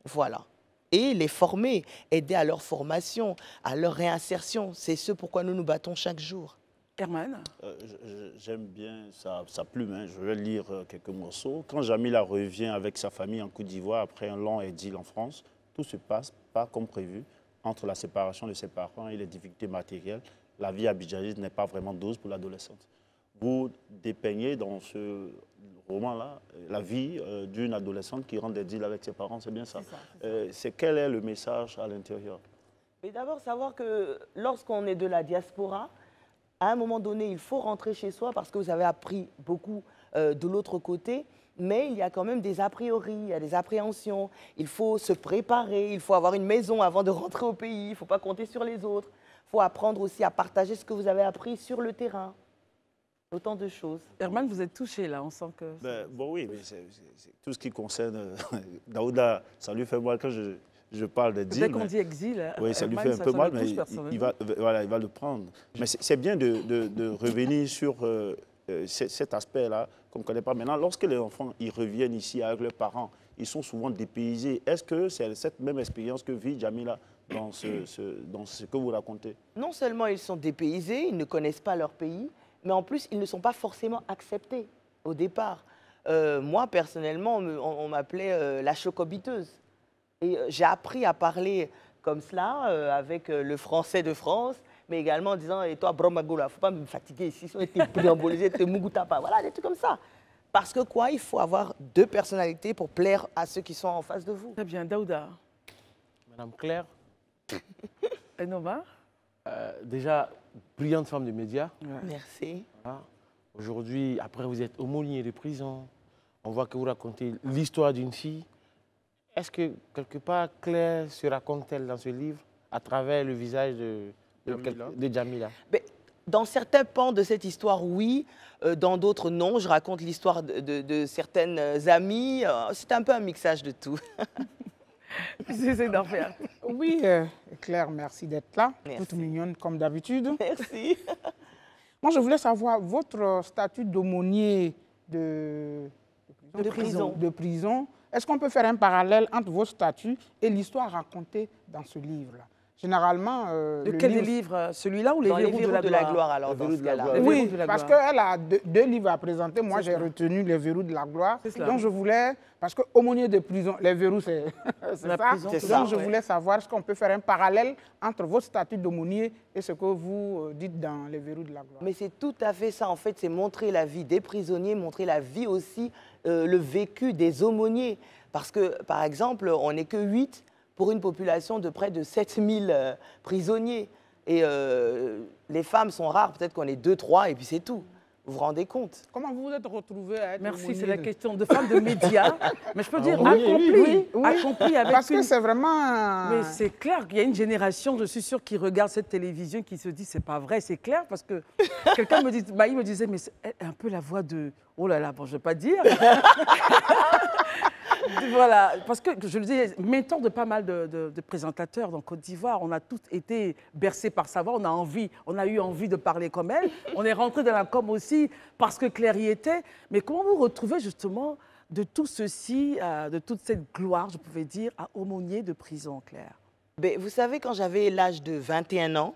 Voilà. Et les former, aider à leur formation, à leur réinsertion. C'est ce pourquoi nous nous battons chaque jour. Herman? J'aime bien sa plume, hein. Je vais lire quelques morceaux. Quand Jamila revient avec sa famille en Côte d'Ivoire après un long exil en France, tout se passe pas comme prévu. Entre la séparation de ses parents et les difficultés matérielles, la vie abidjanaise n'est pas vraiment douce pour l'adolescente. Vous dépeignez dans ce roman-là la vie d'une adolescente qui rentre d'exil avec ses parents, c'est bien ça? Quel est le message à l'intérieur? Mais d'abord, savoir que lorsqu'on est de la diaspora, à un moment donné, il faut rentrer chez soi parce que vous avez appris beaucoup de l'autre côté. Mais il y a quand même des a priori, il y a des appréhensions. Il faut se préparer, il faut avoir une maison avant de rentrer au pays. Il ne faut pas compter sur les autres. Il faut apprendre aussi à partager ce que vous avez appris sur le terrain. Autant de choses. Herman, vous êtes touché là, on sent que... Bon oui, mais c'est tout ce qui concerne Daouda, ça lui fait mal quand je parle d'exil. Dès qu'on dit exil, oui, ça Herman, lui fait un peu mal, mais il va le prendre. Mais c'est bien de revenir sur cet aspect-là qu'on ne connaît pas. Maintenant, lorsque les enfants ils reviennent ici avec leurs parents, ils sont souvent dépaysés. Est-ce que c'est cette même expérience que vit Jamila dans ce que vous racontez? Non seulement ils sont dépaysés, ils ne connaissent pas leur pays, mais en plus, ils ne sont pas forcément acceptés au départ. Moi, personnellement, on m'appelait la chocobiteuse. Et j'ai appris à parler comme cela, avec le français de France, mais également en disant, et toi, Bromagola, il ne faut pas me fatiguer ici, si on était préambolisé, t'es Mugutapa, voilà, des trucs comme ça. Parce que quoi, il faut avoir deux personnalités pour plaire à ceux qui sont en face de vous. Très bien, Daouda. Madame Claire. Et Nova? Déjà, brillante femme de médias. Ouais. Merci. Voilà. Aujourd'hui, après, vous êtes aumônier de prison. On voit que vous racontez l'histoire d'une fille. Est-ce que, quelque part, Claire se raconte-t-elle dans ce livre à travers le visage de Jamila? Mais, dans certains pans de cette histoire, oui. Dans d'autres, non. Je raconte l'histoire de certaines amies. C'est un peu un mixage de tout. C'est d'en faire. Oui, Claire, merci d'être là. Merci. Toute mignonne comme d'habitude. Merci. Moi, je voulais savoir votre statut d'aumônier de prison. Est-ce qu'on peut faire un parallèle entre vos statuts et l'histoire racontée dans ce livre-là? Généralement... Lequel des livres? Celui-là ou les verrous de la gloire? Alors, dans ce cas-là. Oui, parce qu'elle a deux livres à présenter. Moi, j'ai retenu les verrous de la gloire. Donc, je voulais... Parce qu'aumônier de prison, les verrous, c'est ça. Donc, je voulais savoir, est-ce qu'on peut faire un parallèle entre votre statut d'aumônier et ce que vous dites dans les verrous de la gloire? Mais c'est tout à fait ça. En fait, c'est montrer la vie des prisonniers, montrer la vie aussi, le vécu des aumôniers. Parce que, par exemple, on n'est que 8 pour une population de près de 7000 prisonniers. Et les femmes sont rares, peut-être qu'on est 2, 3 et puis c'est tout. Vous vous rendez compte? Comment vous vous êtes retrouvée à être Merci, c'est la question de femme de médias. Mais je peux dire accompli avec parce que c'est vraiment... Mais c'est clair qu'il y a une génération, je suis sûre, qui regarde cette télévision, qui se dit, c'est pas vrai, c'est clair, parce que quelqu'un me dit, il me disait, mais c'est un peu la voix de... Oh là là, bon, je ne vais pas dire. Voilà, parce que je le disais, mentor de pas mal de présentateurs en Côte d'Ivoire, on a tous été bercés par sa voix, on a eu envie de parler comme elle. On est rentré dans la com aussi parce que Claire y était. Mais comment vous retrouvez justement de tout ceci, de toute cette gloire, je pouvais dire, à aumônier de prison, Claire? Mais vous savez, quand j'avais l'âge de 21 ans,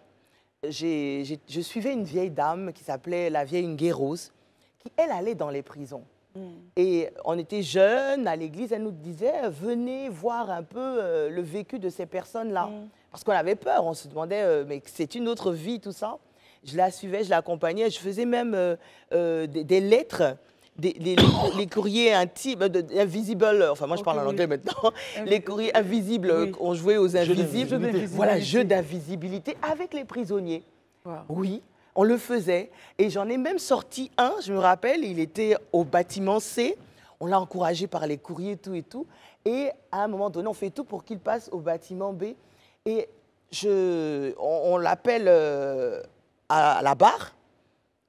je suivais une vieille dame qui s'appelait la vieille Nguérose, qui, elle, allait dans les prisons. Et on était jeunes à l'église, elle nous disait, venez voir un peu le vécu de ces personnes-là. Parce qu'on avait peur, on se demandait, mais c'est une autre vie, tout ça. Je la suivais, je l'accompagnais. Je faisais même des lettres, les courriers intimes, invisibles. Enfin, moi, je parle en anglais maintenant. Les courriers invisibles, on jouait aux invisibles. Voilà, jeu d'invisibilité avec les prisonniers. Wow. Oui, on le faisait. Et j'en ai même sorti un, je me rappelle, il était au bâtiment C. On l'a encouragé par les courriers, tout et tout. Et à un moment donné, on fait tout pour qu'il passe au bâtiment B. Et on l'appelle à la barre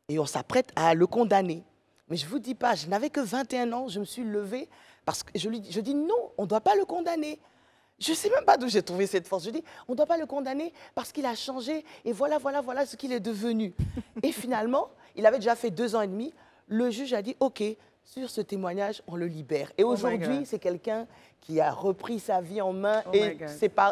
et on s'apprête à le condamner. Mais je ne vous dis pas, je n'avais que 21 ans, je me suis levée parce que je dis non, on ne doit pas le condamner. Je ne sais même pas d'où j'ai trouvé cette force. Je dis, on ne doit pas le condamner parce qu'il a changé et voilà ce qu'il est devenu. Et finalement, il avait déjà fait 2 ans et demi. Le juge a dit, OK, sur ce témoignage, on le libère. Et aujourd'hui, c'est quelqu'un qui a repris sa vie en main et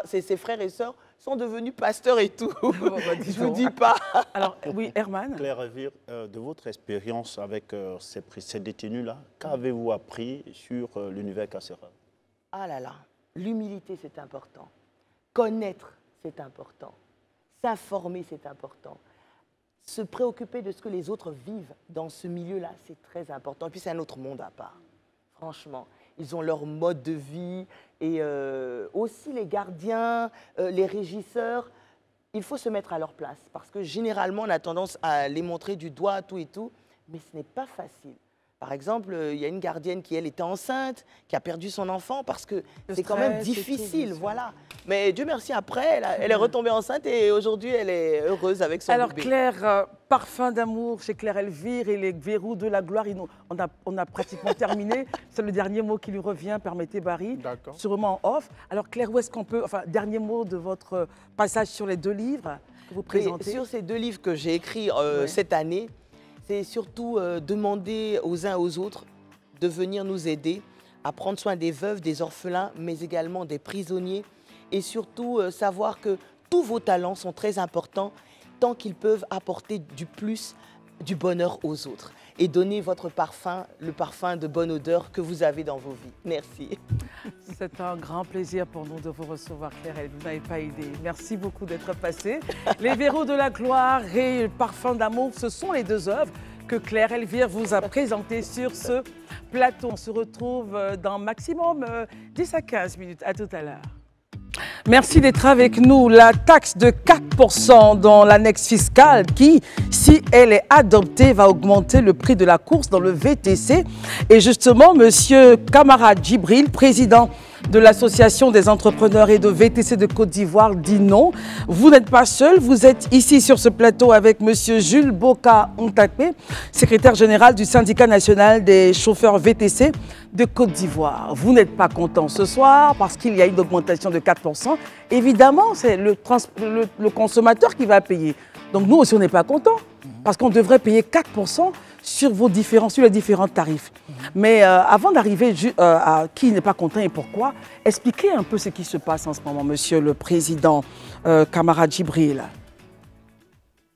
ses frères et sœurs sont devenus pasteurs et tout. Je ne vous dis pas. Alors, oui, Herman. Claire Elvire, de votre expérience avec ces détenus-là, qu'avez-vous appris sur l'univers carcéral? Ah là là, l'humilité, c'est important. Connaître, c'est important. S'informer, c'est important. Se préoccuper de ce que les autres vivent dans ce milieu-là, c'est très important. Et puis, c'est un autre monde à part. Franchement, ils ont leur mode de vie. Et aussi les gardiens, les régisseurs, il faut se mettre à leur place. Parce que généralement, on a tendance à les montrer du doigt, tout et tout. Mais ce n'est pas facile. Par exemple, il y a une gardienne qui, elle, était enceinte, qui a perdu son enfant parce que c'est quand même difficile, voilà. Mais Dieu merci, après, elle est retombée enceinte et aujourd'hui, elle est heureuse avec son bébé. Alors Claire, Parfum d'amour chez Claire Elvire et les verrous de la gloire, on a pratiquement terminé. C'est le dernier mot qui lui revient, permettez Barry, sûrement off. Alors Claire, où est-ce qu'on peut, enfin, dernier mot de votre passage sur les 2 livres que vous présentez? Sur ces 2 livres que j'ai écrits cette année, c'est surtout demander aux uns aux autres de venir nous aider à prendre soin des veuves, des orphelins, mais également des prisonniers. Et surtout savoir que tous vos talents sont très importants tant qu'ils peuvent apporter du plus, du bonheur aux autres. Et donner votre parfum, le parfum de bonne odeur que vous avez dans vos vies. Merci. C'est un grand plaisir pour nous de vous recevoir, Claire. Vous n'avez pas idée. Merci beaucoup d'être passée. Les verrous de la gloire et Parfum d'amour, ce sont les 2 œuvres que Claire Elvire vous a présentées sur ce plateau. On se retrouve dans maximum 10 à 15 minutes. À tout à l'heure. Merci d'être avec nous. La taxe de 4% dans l'annexe fiscale qui, si elle est adoptée, va augmenter le prix de la course dans le VTC. Et justement, Monsieur Kamara Djibril, président de l'Association des entrepreneurs et de VTC de Côte d'Ivoire, dit non. Vous n'êtes pas seul, vous êtes ici sur ce plateau avec Monsieur Jules Boka Ontakpe, secrétaire général du syndicat national des chauffeurs VTC de Côte d'Ivoire. Vous n'êtes pas content ce soir parce qu'il y a une augmentation de 4%. Évidemment, c'est le consommateur qui va payer. Donc nous aussi, on n'est pas content parce qu'on devrait payer 4% sur les différents tarifs. Mais avant d'arriver à qui n'est pas content et pourquoi, expliquez un peu ce qui se passe en ce moment, Monsieur le Président Kamara Djibril.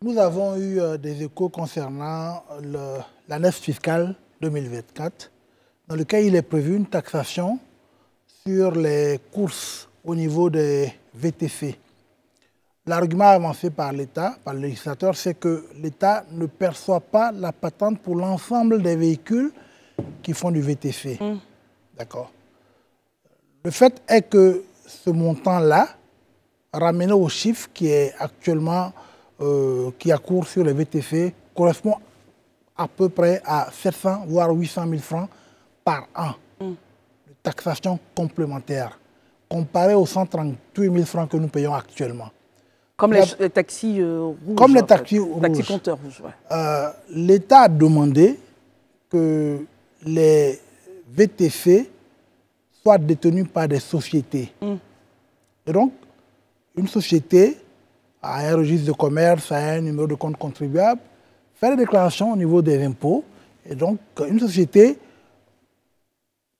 Nous avons eu des échos concernant l'annexe fiscale 2024, dans lequel il est prévu une taxation sur les courses au niveau des VTC. L'argument avancé par l'État, par le législateur, c'est que l'État ne perçoit pas la patente pour l'ensemble des véhicules qui font du VTC. D'accord. Le fait est que ce montant-là, ramené au chiffre qui est actuellement, qui accourt sur les VTC, correspond à peu près à 700 voire 800 000 francs par an de taxation complémentaire, comparé aux 138 000 francs que nous payons actuellement. Comme les taxis rouges. Comme les taxis rouges. Taxis compteurs rouges, ouais. L'État a demandé que les VTC soient détenus par des sociétés. Et donc, une société a un registre de commerce, a un numéro de compte contribuable, fait des déclarations au niveau des impôts. Et donc, une société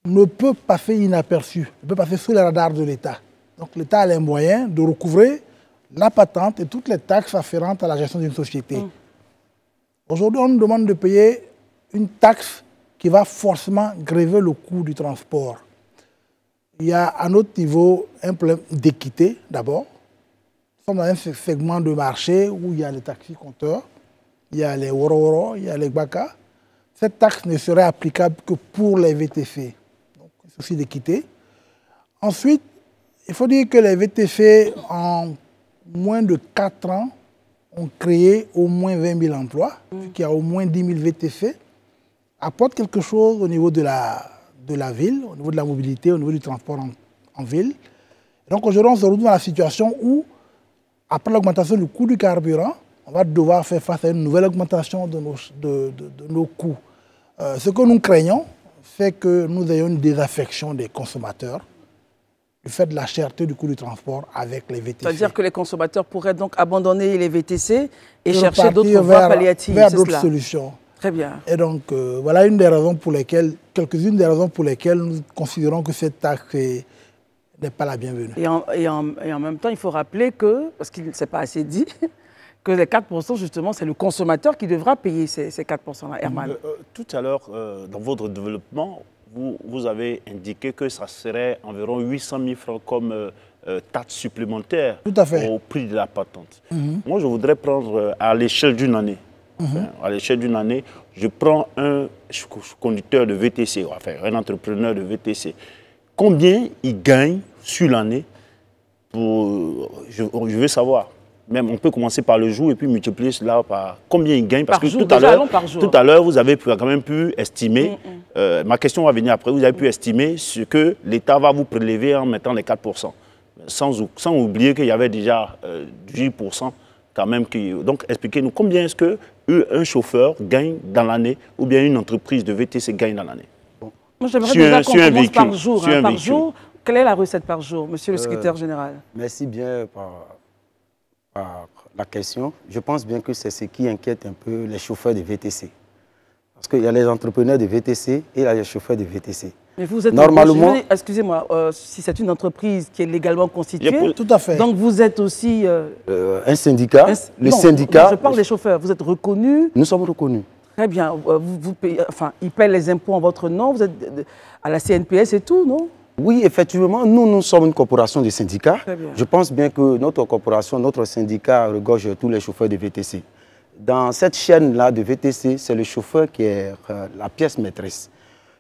ne peut passer inaperçue, ne peut passer sous les radars de l'État. Donc, l'État a les moyens de recouvrer la patente et toutes les taxes afférentes à la gestion d'une société. Aujourd'hui, on nous demande de payer une taxe qui va forcément gréver le coût du transport. Il y a à notre niveau un problème d'équité, d'abord. Nous sommes dans un segment de marché où il y a les taxis compteurs il y a les Wororo, il y a les Gbaka. Cette taxe ne serait applicable que pour les VTC. Donc, souci d'équité. Ensuite, il faut dire que les VTC, en moins de 4 ans, ont créé au moins 20 000 emplois, qu'il y a au moins 10 000 VTC, apportent quelque chose au niveau de la ville, au niveau de la mobilité, au niveau du transport en ville. Donc aujourd'hui, on se retrouve dans la situation où, après l'augmentation du coût du carburant, on va devoir faire face à une nouvelle augmentation de nos coûts. Ce que nous craignons, c'est que nous ayons une désaffection des consommateurs du fait de la cherté du coût du transport avec les VTC. C'est-à-dire que les consommateurs pourraient donc abandonner les VTC et chercher d'autres voies palliatives. Vers d'autres solutions. Très bien. Et donc, voilà une des raisons pour lesquelles, quelques-unes des raisons pour lesquelles nous considérons que cette taxe n'est pas la bienvenue. Et en même temps, il faut rappeler que, parce qu'il ne s'est pas assez dit, que les 4%, justement, c'est le consommateur qui devra payer ces 4%-là, Herman. Tout à l'heure, dans votre développement, vous avez indiqué que ça serait environ 800 000 francs comme taxe supplémentaire au prix de la patente. Moi, je voudrais prendre à l'échelle d'une année. À l'échelle d'une année, je prends un conducteur de VTC, enfin un entrepreneur de VTC. Combien il gagne sur l'année? Je veux savoir. Même on peut commencer par le jour et puis multiplier cela par combien il gagne. Parce que tout à l'heure, vous avez quand même pu estimer, ma question va venir après, vous avez pu estimer ce que l'État va vous prélever en mettant les 4%. Sans oublier qu'il y avait déjà 8% quand même. Donc expliquez-nous combien est-ce qu'un chauffeur gagne dans l'année ou bien une entreprise de VTC gagne dans l'année. Moi, j'aimerais déjà qu'on commence par jour. Par jour, quelle est la recette par jour, monsieur le secrétaire général? Merci bien par la question. Je pense bien que c'est ce qui inquiète un peu les chauffeurs de VTC. Parce qu'il y a les entrepreneurs de VTC et il y a les chauffeurs de VTC. Mais vous êtes normalement, excusez-moi, si c'est une entreprise qui est légalement constituée, tout à fait. Donc vous êtes aussi un syndicat. Syndicat. Je parle des chauffeurs. Vous êtes reconnus. Nous sommes reconnus. Très bien. Vous payez, enfin, ils paient les impôts en votre nom. Vous êtes à la CNPS et tout, non? Oui, effectivement, nous sommes une corporation de syndicats. Je pense bien que notre corporation, notre syndicat regorge tous les chauffeurs de VTC. Dans cette chaîne-là de VTC, c'est le chauffeur qui est la pièce maîtresse.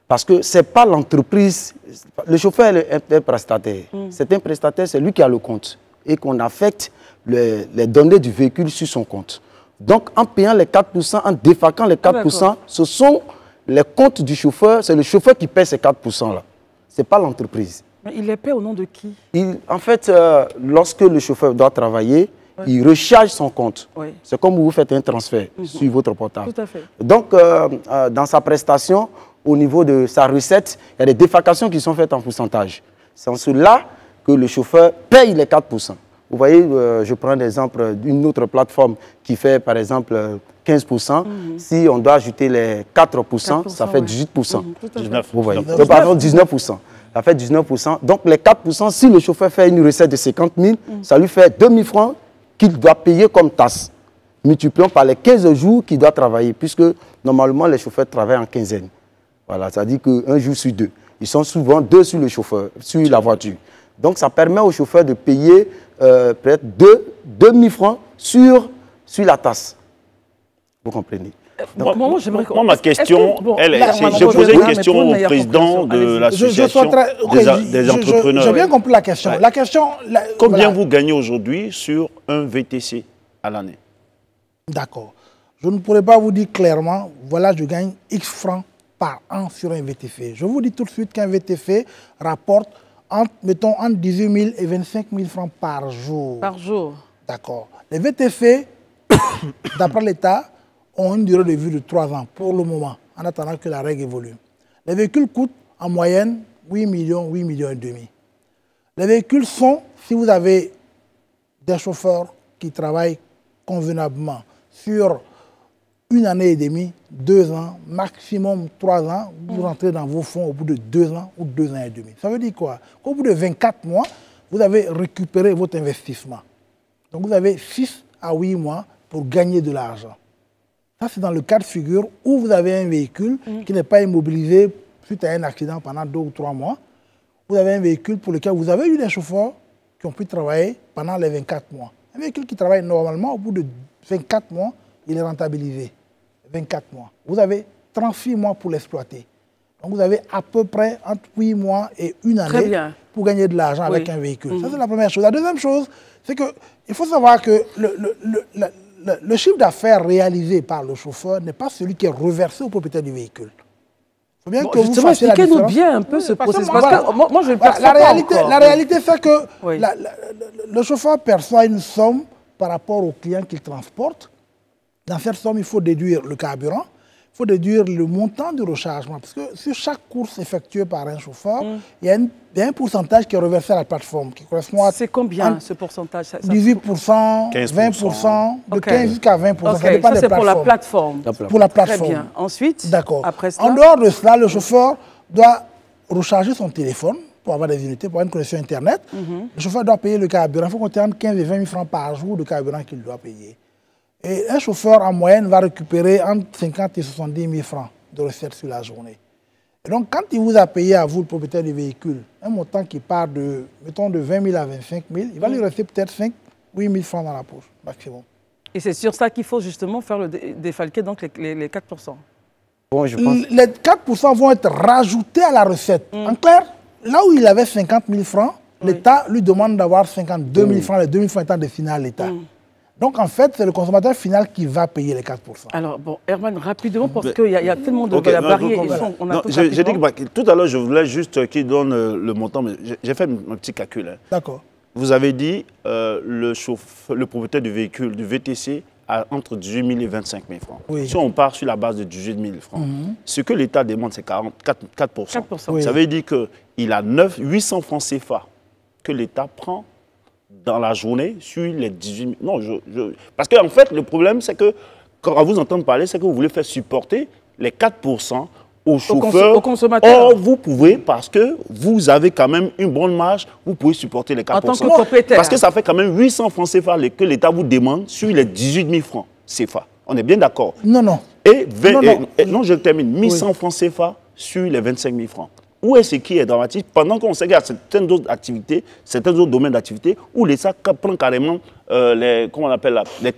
Parce que ce n'est pas l'entreprise. Le chauffeur est un prestataire. C'est un prestataire, c'est lui qui a le compte. Et qu'on affecte les données du véhicule sur son compte. Donc, en payant les 4%, en défalquant les 4%, ce sont les comptes du chauffeur. C'est le chauffeur qui paie ces 4%-là. Ce n'est pas l'entreprise. Mais il les paie au nom de qui? En fait, lorsque le chauffeur doit travailler, il recharge son compte. C'est comme vous faites un transfert sur votre portable. Tout à fait. Donc, dans sa prestation, au niveau de sa recette, il y a des défalcations qui sont faites en pourcentage. C'est en cela que le chauffeur paye les 4%. Vous voyez, je prends l'exemple d'une autre plateforme qui fait, par exemple, 15%. Si on doit ajouter les 4%, ça fait 18%. 19%. Vous voyez. Donc, pardon, 19%. Ça fait 19%. Donc, les 4%, si le chauffeur fait une recette de 50 000, ça lui fait 2 000 francs qu'il doit payer comme taxe. Multiplions par les 15 jours qu'il doit travailler, puisque normalement, les chauffeurs travaillent en quinzaine. Voilà, ça dit qu'un jour sur deux. Ils sont souvent 2 sur le chauffeur, sur la voiture. Donc, ça permet au chauffeur de payer peut-être 2 000 francs sur la tasse. Vous comprenez? Donc, moi, ma question, j'ai posé une question au président de l'association des entrepreneurs. J'ai bien compris la question. Ouais. La question combien vous gagnez aujourd'hui sur un VTC à l'année? D'accord. Je ne pourrais pas vous dire clairement, voilà, je gagne X francs par an sur un VTC. Je vous dis tout de suite qu'un VTC rapporte, mettons, entre 18 000 et 25 000 francs par jour. Par jour. D'accord. Les VTC, d'après l'État, ont une durée de vie de 3 ans pour le moment, en attendant que la règle évolue. Les véhicules coûtent en moyenne 8 millions et demi. Les véhicules sont, si vous avez des chauffeurs qui travaillent convenablement sur une année et demie, 2 ans, maximum 3 ans, vous rentrez dans vos fonds au bout de 2 ans ou 2 ans et demi. Ça veut dire quoi? Qu'au bout de 24 mois, vous avez récupéré votre investissement. Donc vous avez 6 à 8 mois pour gagner de l'argent. Ça, c'est dans le cas de figure où vous avez un véhicule qui n'est pas immobilisé suite à un accident pendant 2 ou 3 mois. Vous avez un véhicule pour lequel vous avez eu des chauffeurs qui ont pu travailler pendant les 24 mois. Un véhicule qui travaille normalement, au bout de 24 mois, il est rentabilisé. 24 mois. Vous avez 38 mois pour l'exploiter. Donc vous avez à peu près entre 8 mois et une année pour gagner de l'argent avec un véhicule. Ça, c'est la première chose. La deuxième chose, c'est qu'il faut savoir que le chiffre d'affaires réalisé par le chauffeur n'est pas celui qui est reversé au propriétaire du véhicule. Il faut bien que vous fassiez la différence. Expliquez-nous bien un peu ce processus. Parce que moi, je le perçois la réalité, c'est que le chauffeur perçoit une somme par rapport au client qu'il transporte. Dans cette somme, il faut déduire le carburant, il faut déduire le montant du rechargement. Parce que sur chaque course effectuée par un chauffeur, il y a un pourcentage qui est reversé à la plateforme. C'est combien ce pourcentage? 18%, 20%, de 15 jusqu'à 20%. Ça dépend des plateformes. C'est pour la plateforme. Pour la plateforme. Très bien. Ensuite, après cela, en dehors de cela, le chauffeur doit recharger son téléphone pour avoir des unités, pour avoir une connexion Internet. Le chauffeur doit payer le carburant. Il faut compter entre 15 et 20 000 francs par jour de carburant qu'il doit payer. Et un chauffeur, en moyenne, va récupérer entre 50 et 70 000 francs de recettes sur la journée. Et donc, quand il vous a payé à vous, le propriétaire du véhicule, un montant qui part de, mettons, de 20 000 à 25 000, il va lui rester peut-être 5 000 ou 8 000 francs dans la poche, maximum. Et c'est sur ça qu'il faut justement faire défalquer donc les 4%. Bon, je pense... Les 4% vont être rajoutés à la recette. En clair, là où il avait 50 000 francs, l'État lui demande d'avoir 52 000 francs, les 2 000 francs étant destinés à l'État. Donc, en fait, c'est le consommateur final qui va payer les 4%. Alors, bon, Herman, rapidement, parce qu'il y a tellement de barrières. J'ai dit que tout à l'heure, je voulais juste qu'il donne le montant, mais j'ai fait un petit calcul. Hein. D'accord. Vous avez dit le propriétaire du véhicule, du VTC, a entre 18 000 et 25 000 francs. Si on part sur la base de 18 000 francs, ce que l'État demande, c'est 4%. 4%. Ça veut dire qu'il a 800 francs CFA que l'État prend dans la journée sur les 18 000. Non, parce qu'en fait, le problème, c'est que, quand vous entendez parler, c'est que vous voulez faire supporter les 4% aux chauffeurs. Aux consommateurs. Or, vous pouvez, parce que vous avez quand même une bonne marge, vous pouvez supporter les 4%. En tant que propriétaire. Parce que ça fait quand même 800 francs CFA que l'État vous demande sur les 18 000 francs CFA. On est bien d'accord? Non, non. Non, je termine. 1100 francs CFA sur les 25 000 francs. Où est-ce qui est dramatique? Pendant qu'on sait qu'il y a certaines autres activités, certains autres domaines d'activité, où l'État prend carrément les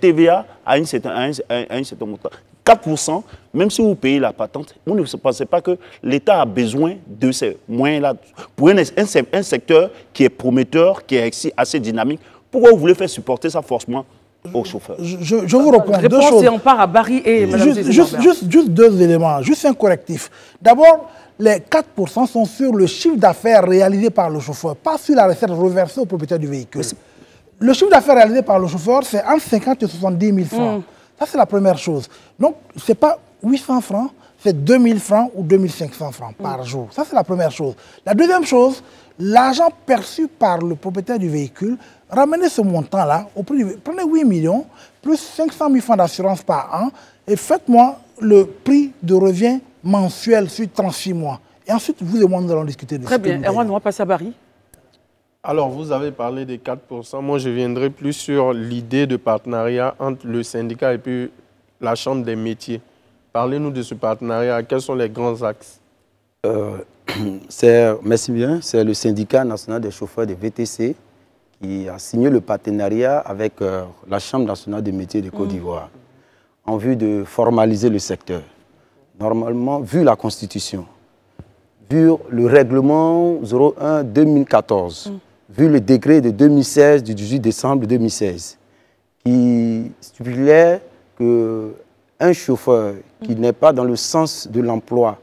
TVA à un certain montant. 4%, même si vous payez la patente, vous ne pensez pas que l'État a besoin de ces moyens-là pour un secteur qui est prometteur, qui est assez dynamique. Pourquoi vous voulez faire supporter ça forcément aux chauffeurs? Je vous réponds deux choses. Et on part à Barry et Mme juste deux éléments, juste un correctif. D'abord, les 4% sont sur le chiffre d'affaires réalisé par le chauffeur, pas sur la recette reversée au propriétaire du véhicule. Le chiffre d'affaires réalisé par le chauffeur, c'est entre 50 et 70 000 francs. Ça, c'est la première chose. Donc, ce n'est pas 800 francs, c'est 2 000 francs ou 2 500 francs par jour. Ça, c'est la première chose. La deuxième chose, l'argent perçu par le propriétaire du véhicule, ramenez ce montant-là au prix du... Prenez 8 millions, plus 500 000 francs d'assurance par an, et faites-moi le prix de revient mensuel sur 36 mois. Et ensuite, vous et moi, nous allons discuter de ça. Très bien. Erwan, on va passer à Barry. Alors, vous avez parlé des 4%. Moi, je viendrai plus sur l'idée de partenariat entre le syndicat et puis la Chambre des métiers. Parlez-nous de ce partenariat. Quels sont les grands axes? Merci bien. C'est le syndicat national des chauffeurs de VTC qui a signé le partenariat avec la Chambre nationale des métiers de Côte d'Ivoire en vue de formaliser le secteur. Normalement, vu la Constitution, vu le règlement 01-2014, vu le décret de 2016, du 18 décembre 2016, qui stipulait qu'un chauffeur qui n'est pas dans le sens de l'emploi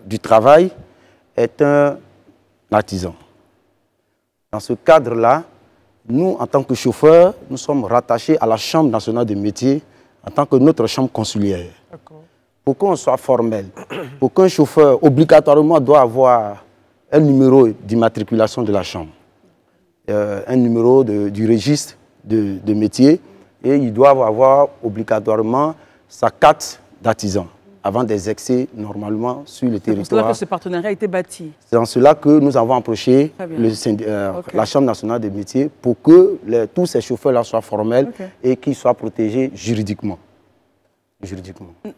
du travail est un artisan. Dans ce cadre-là, nous, en tant que chauffeurs, nous sommes rattachés à la Chambre nationale des métiers en tant que notre chambre consulaire. Pour qu'on soit formel, pour qu'un chauffeur obligatoirement doit avoir un numéro d'immatriculation de la chambre, un numéro du registre de métier, et ils doivent avoir obligatoirement sa carte d'artisan avant d'exercer normalement sur le territoire. C'est pour cela que ce partenariat a été bâti. C'est en cela que nous avons approché la Chambre nationale des métiers pour que tous ces chauffeurs-là soient formels et qu'ils soient protégés juridiquement.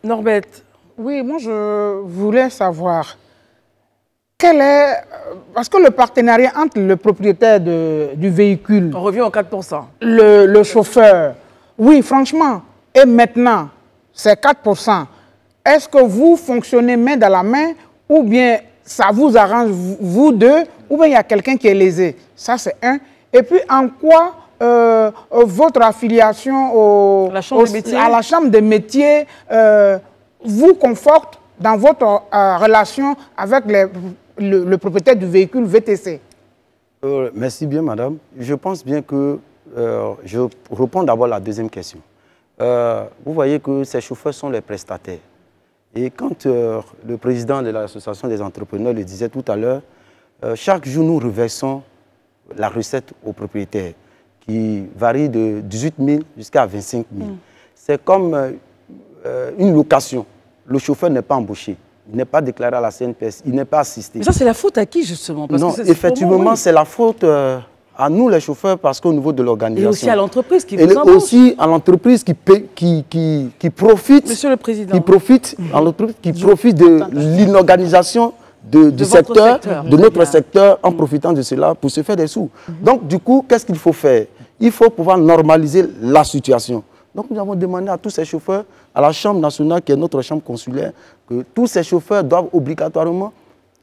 Norbert. Oui, moi je voulais savoir quel est... Parce que le partenariat entre le propriétaire du véhicule... On revient aux 4%. Le chauffeur. Oui, franchement, et maintenant, c'est 4%. Est-ce que vous fonctionnez main dans la main ou bien ça vous arrange, vous deux, ou bien il y a quelqu'un qui est lésé? Ça, c'est un. Et puis, en quoi votre affiliation à la Chambre des métiers vous conforte dans votre relation avec le propriétaire du véhicule VTC? Merci bien, madame. Je pense bien que je réponds d'abord à la deuxième question. Vous voyez que ces chauffeurs sont les prestataires. Et quand le président de l'association des entrepreneurs le disait tout à l'heure, chaque jour nous reversons la recette aux propriétaires qui varie de 18 000 jusqu'à 25 000. C'est comme une location. Le chauffeur n'est pas embauché, il n'est pas déclaré à la CNPS, il n'est pas assisté. Mais ça, c'est la faute à qui, justement? Parce non, que effectivement, c'est la faute à nous, les chauffeurs, parce qu'au niveau de l'organisation... Et aussi à l'entreprise qui vous embauche. Et aussi à l'entreprise qui profite... Monsieur le Président. Qui profite, qui profite de l'inorganisation du secteur, de notre secteur, en profitant de cela pour se faire des sous. Donc, du coup, qu'est-ce qu'il faut faire? Il faut pouvoir normaliser la situation. Donc, nous avons demandé à tous ces chauffeurs, à la Chambre nationale, qui est notre chambre consulaire, que tous ces chauffeurs doivent obligatoirement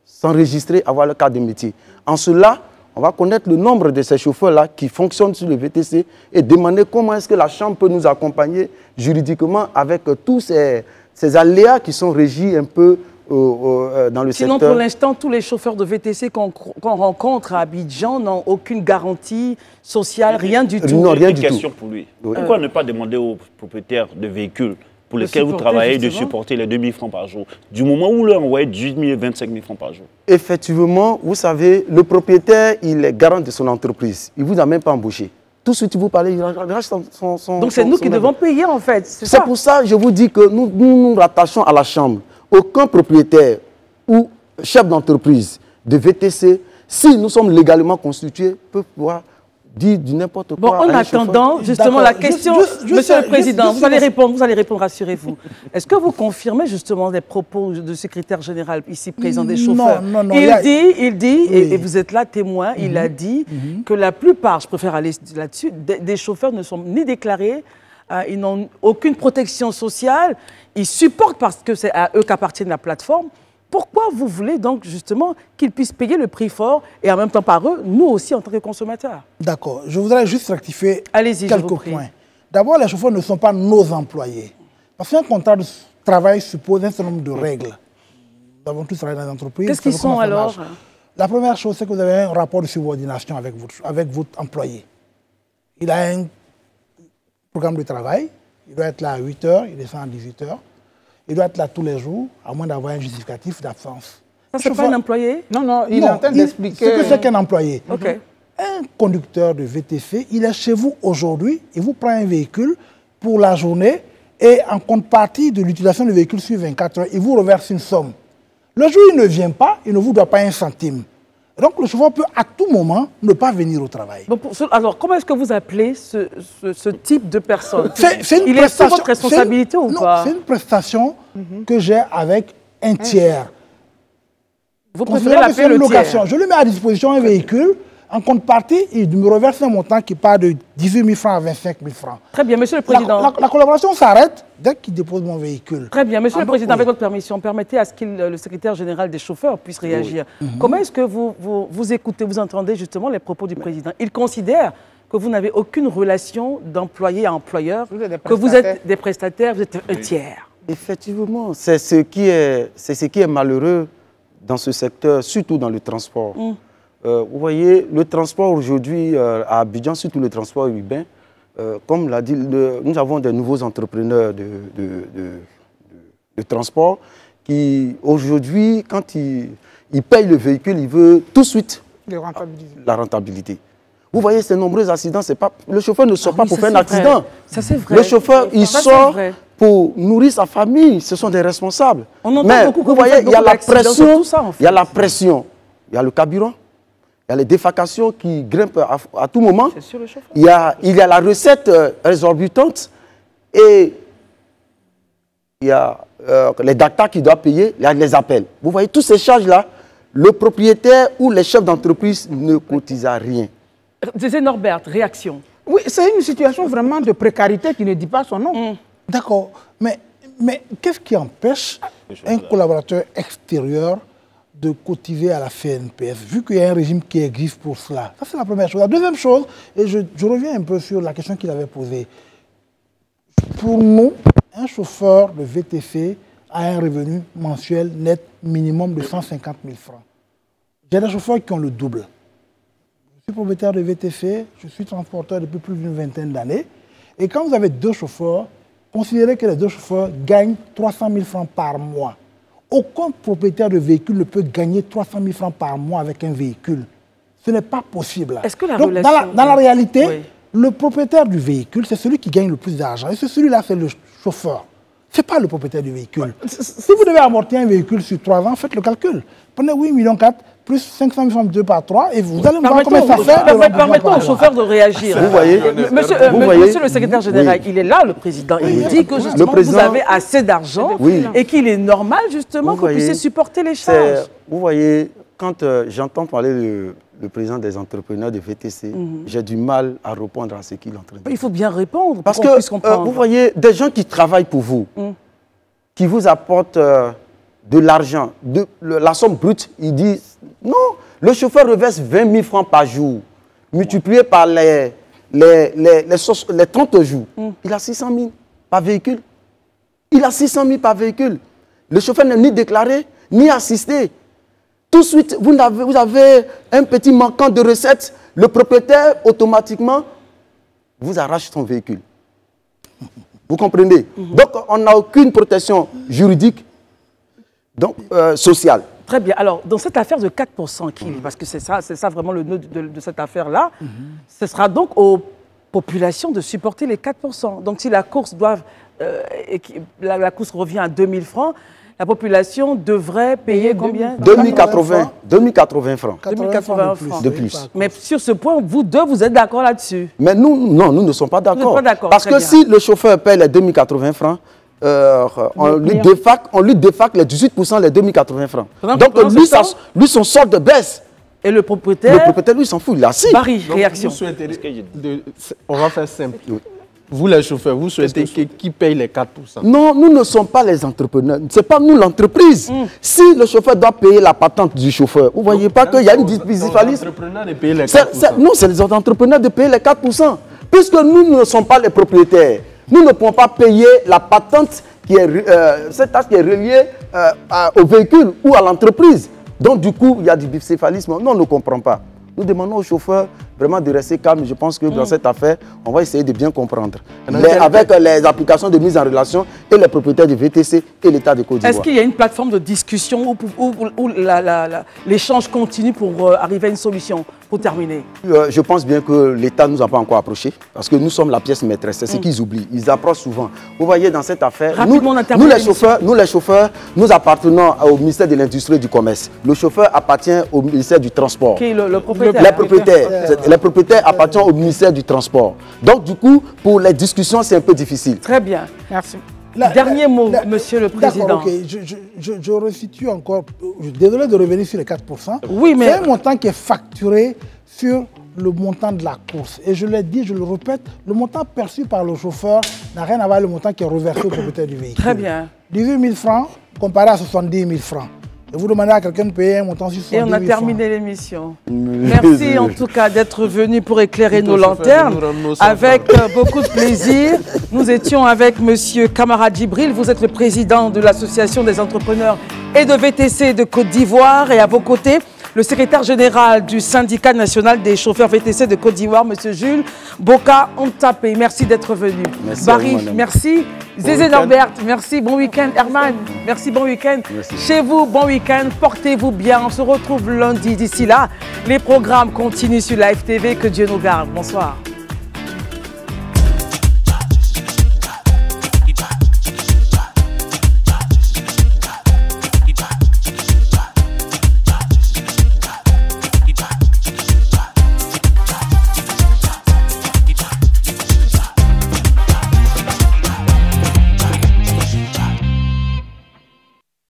s'enregistrer, avoir le cadre de métier. En cela, on va connaître le nombre de ces chauffeurs-là qui fonctionnent sur le VTC et demander comment est-ce que la Chambre peut nous accompagner juridiquement avec tous ces aléas qui sont régis un peu dans le secteur. Sinon, pour l'instant, tous les chauffeurs de VTC qu'on rencontre à Abidjan n'ont aucune garantie sociale, rien du tout. Non, rien du tout. Une question pour lui. Pourquoi ne pas demander aux propriétaires de véhicules pour lesquels vous travaillez de supporter les 2 000 francs par jour, du moment où vous leur envoyez 18 000 et 25 000 francs par jour? Effectivement, vous savez, le propriétaire, il est garant de son entreprise. Il ne vous a même pas embauché. Tout ce que vous parlez, il reste son... Donc c'est nous qui devons payer, en fait. C'est pour ça que je vous dis que nous rattachons à la Chambre. Aucun propriétaire ou chef d'entreprise de VTC, si nous sommes légalement constitués, peut pouvoir dire du n'importe quoi. Bon, en attendant, justement, la question, Monsieur le Président, vous allez répondre, rassurez-vous. Est-ce que vous confirmez justement les propos du secrétaire général ici présent des chauffeurs? Non, il dit, et vous êtes là témoin, il a dit que la plupart, je préfère aller là-dessus, des chauffeurs ne sont ni déclarés, ils n'ont aucune protection sociale, ils supportent parce que c'est à eux qu'appartient la plateforme. Pourquoi vous voulez donc justement qu'ils puissent payer le prix fort et en même temps par eux, nous aussi en tant que consommateurs? D'accord. Je voudrais juste rectifier quelques points. D'abord, les chauffeurs ne sont pas nos employés. Parce qu'un contrat de travail suppose un certain nombre de règles. Nous avons tous travaillé dans les entreprises. Qu'est-ce qu'ils sont alors? La première chose, c'est que vous avez un rapport de subordination avec votre employé. Il a un programme de travail. Il doit être là à 8 heures, il descend à 18 heures. Il doit être là tous les jours, à moins d'avoir un justificatif d'absence. Ça, c'est pas un employé? Non, il est en train d'expliquer. Ce que c'est qu'un employé. Okay. Un conducteur de VTC, il est chez vous aujourd'hui, il vous prend un véhicule pour la journée et en contrepartie de l'utilisation du véhicule sur 24 heures, il vous reverse une somme. Le jour où il ne vient pas, il ne vous doit pas un centime. Donc le chauffeur peut à tout moment ne pas venir au travail. Bon, alors, comment est-ce que vous appelez ce type de personne? Il est sous votre responsabilité ou pas? C'est une prestation que j'ai avec un tiers. Vous préférez l'appeler le tiers? Je lui mets à disposition un véhicule. En contrepartie, il me reverse un montant qui part de 18 000 francs à 25 000 francs. Très bien, Monsieur le Président. La collaboration s'arrête dès qu'il dépose mon véhicule. Très bien, Monsieur le Président, avec votre permission, permettez à ce que le secrétaire général des chauffeurs puisse réagir. Comment est-ce que vous écoutez, vous entendez justement les propos du Président? Il considère que vous n'avez aucune relation d'employé à employeur, que vous êtes des prestataires, vous êtes un tiers. Effectivement, c'est ce qui est malheureux dans ce secteur, surtout dans le transport. Vous voyez, le transport aujourd'hui à Abidjan, surtout le transport urbain, comme l'a dit, nous avons des nouveaux entrepreneurs de transport qui, aujourd'hui, quand ils payent le véhicule, ils veulent tout de suite la rentabilité. Vous voyez, ces nombreux accidents, le chauffeur ne sort pas pour faire un accident. Ça, c'est vrai. Le chauffeur, il sort pour nourrir sa famille. Ce sont des responsables. Mais vous voyez, il y a la pression, il y a la pression, il y a le carburant. Il y a les défalcations qui grimpent à tout moment. Il y a la recette exorbitante et il y a les data qui doivent payer, il y a les appels. Vous voyez, toutes ces charges-là, le propriétaire ou les chefs d'entreprise ne cotisent à rien. Disait Norbert, réaction. Oui, c'est une situation vraiment de précarité qui ne dit pas son nom. D'accord. Mais qu'est-ce qui empêche un collaborateur extérieur de cotiser à la CNPS, vu qu'il y a un régime qui existe pour cela? Ça, c'est la première chose. La deuxième chose, et je reviens un peu sur la question qu'il avait posée. Pour nous, un chauffeur de VTC a un revenu mensuel net minimum de 150 000 francs. J'ai des chauffeurs qui ont le double. Je suis propriétaire de VTC, je suis transporteur depuis plus d'une vingtaine d'années. Et quand vous avez deux chauffeurs, considérez que les deux chauffeurs gagnent 300 000 francs par mois. Aucun propriétaire de véhicule ne peut gagner 300 000 francs par mois avec un véhicule. Ce n'est pas possible. Est-ce que la Donc, relation... dans la réalité, oui, le propriétaire du véhicule, c'est celui qui gagne le plus d'argent. Et celui-là, c'est le chauffeur. Ce n'est pas le propriétaire du véhicule. Si vous devez amortir un véhicule sur 3 ans, faites le calcul. Prenez 8,4 millions plus 500 000 francs 2 par 3 et vous allez voir comment ça fait. Permettons au chauffeur de réagir. Vous voyez, monsieur le secrétaire général, il est là, le président. Il dit que justement, vous avez assez d'argent et qu'il est normal justement que vous puissiez supporter les charges. Vous voyez, quand j'entends parler le président des entrepreneurs de VTC, j'ai du mal à répondre à ce qu'il est en train de dire. Il faut bien répondre parce pour qu'on puisse comprendre. Vous voyez, des gens qui travaillent pour vous, qui vous apportent de l'argent, la somme brute, ils disent non, le chauffeur reverse 20 000 francs par jour, multiplié par les 30 jours. Il a 600 000 par véhicule. Il a 600 000 par véhicule. Le chauffeur n'est ni déclaré, ni assisté. Tout de suite, vous avez un petit manquant de recettes, le propriétaire, automatiquement, vous arrache son véhicule. Vous comprenez? Donc, on n'a aucune protection juridique, donc sociale. Très bien. Alors, dans cette affaire de 4%, parce que c'est ça vraiment le nœud de cette affaire-là, ce sera donc aux populations de supporter les 4%. Donc, si la course la course revient à 2 000 francs, la population devrait payer combien? 2080 francs. 2080 francs de plus. Mais sur ce point, vous deux, vous êtes d'accord là-dessus? Mais nous, non, nous ne sommes pas d'accord. Parce que bien. Si le chauffeur paye les 2080 francs, on lui défacte les 18% les 2080 francs. Donc lui, son solde baisse. Et le propriétaire? Le propriétaire, lui, s'en fout, il assiste. Barry, réaction. On va faire simple. Vous, les chauffeurs, vous souhaitez qui paye les 4%? Non, nous ne sommes pas les entrepreneurs. Ce n'est pas nous l'entreprise. Si le chauffeur doit payer la patente du chauffeur, vous ne voyez pas qu'il y a une disposition. Non, c'est les entrepreneurs de payer les 4%. Puisque nous ne sommes pas les propriétaires. Nous ne pouvons pas payer la patente qui est, cette taxe qui est reliée au véhicule ou à l'entreprise. Donc, du coup, il y a du bicéphalisme. Non, on ne comprend pas. Nous demandons aux chauffeurs vraiment de rester calmes. Je pense que dans cette affaire, on va essayer de bien comprendre. Avec les applications de mise en relation et les propriétaires du VTC et l'État de Côte d'Ivoire. Est-ce qu'il y a une plateforme de discussion où l'échange continue pour arriver à une solution? Pour terminer. Je pense bien que l'État ne nous a pas encore approchés parce que nous sommes la pièce maîtresse. C'est ce qu'ils oublient. Ils approchent souvent. Vous voyez, dans cette affaire, nous les chauffeurs, nous appartenons au ministère de l'Industrie et du Commerce. Le chauffeur appartient au ministère du Transport. Qui est le propriétaire? Les propriétaires appartiennent au ministère du Transport. Donc, du coup, pour les discussions, c'est un peu difficile. Très bien. Merci. Dernier mot, monsieur le président. D'accord, ok. Je resitue encore. Désolé de revenir sur les 4%. Oui, mais... C'est un montant qui est facturé sur le montant de la course. Et je l'ai dit, je le répète, le montant perçu par le chauffeur n'a rien à voir avec le montant qui est reversé au propriétaire du véhicule. Très bien. 18 000 francs comparé à 70 000 francs. Et vous demandez à quelqu'un de payer un montant sur 70 000 francs. Et on a terminé l'émission. Merci en tout cas d'être venu pour éclairer nos lanternes. Avec beaucoup de plaisir. Nous étions avec monsieur Kamara Djibril. Vous êtes le président de l'Association des entrepreneurs et de VTC de Côte d'Ivoire. Et à vos côtés, le secrétaire général du syndicat national des chauffeurs VTC de Côte d'Ivoire, monsieur Jules Boka Ontapé. Merci d'être venu. Merci. Barry, merci. Zézé Norbert, merci. Bon week-end. Herman, merci. Bon week-end. Chez vous, bon week-end. Portez-vous bien. On se retrouve lundi. D'ici là, les programmes continuent sur Live TV. Que Dieu nous garde. Bonsoir.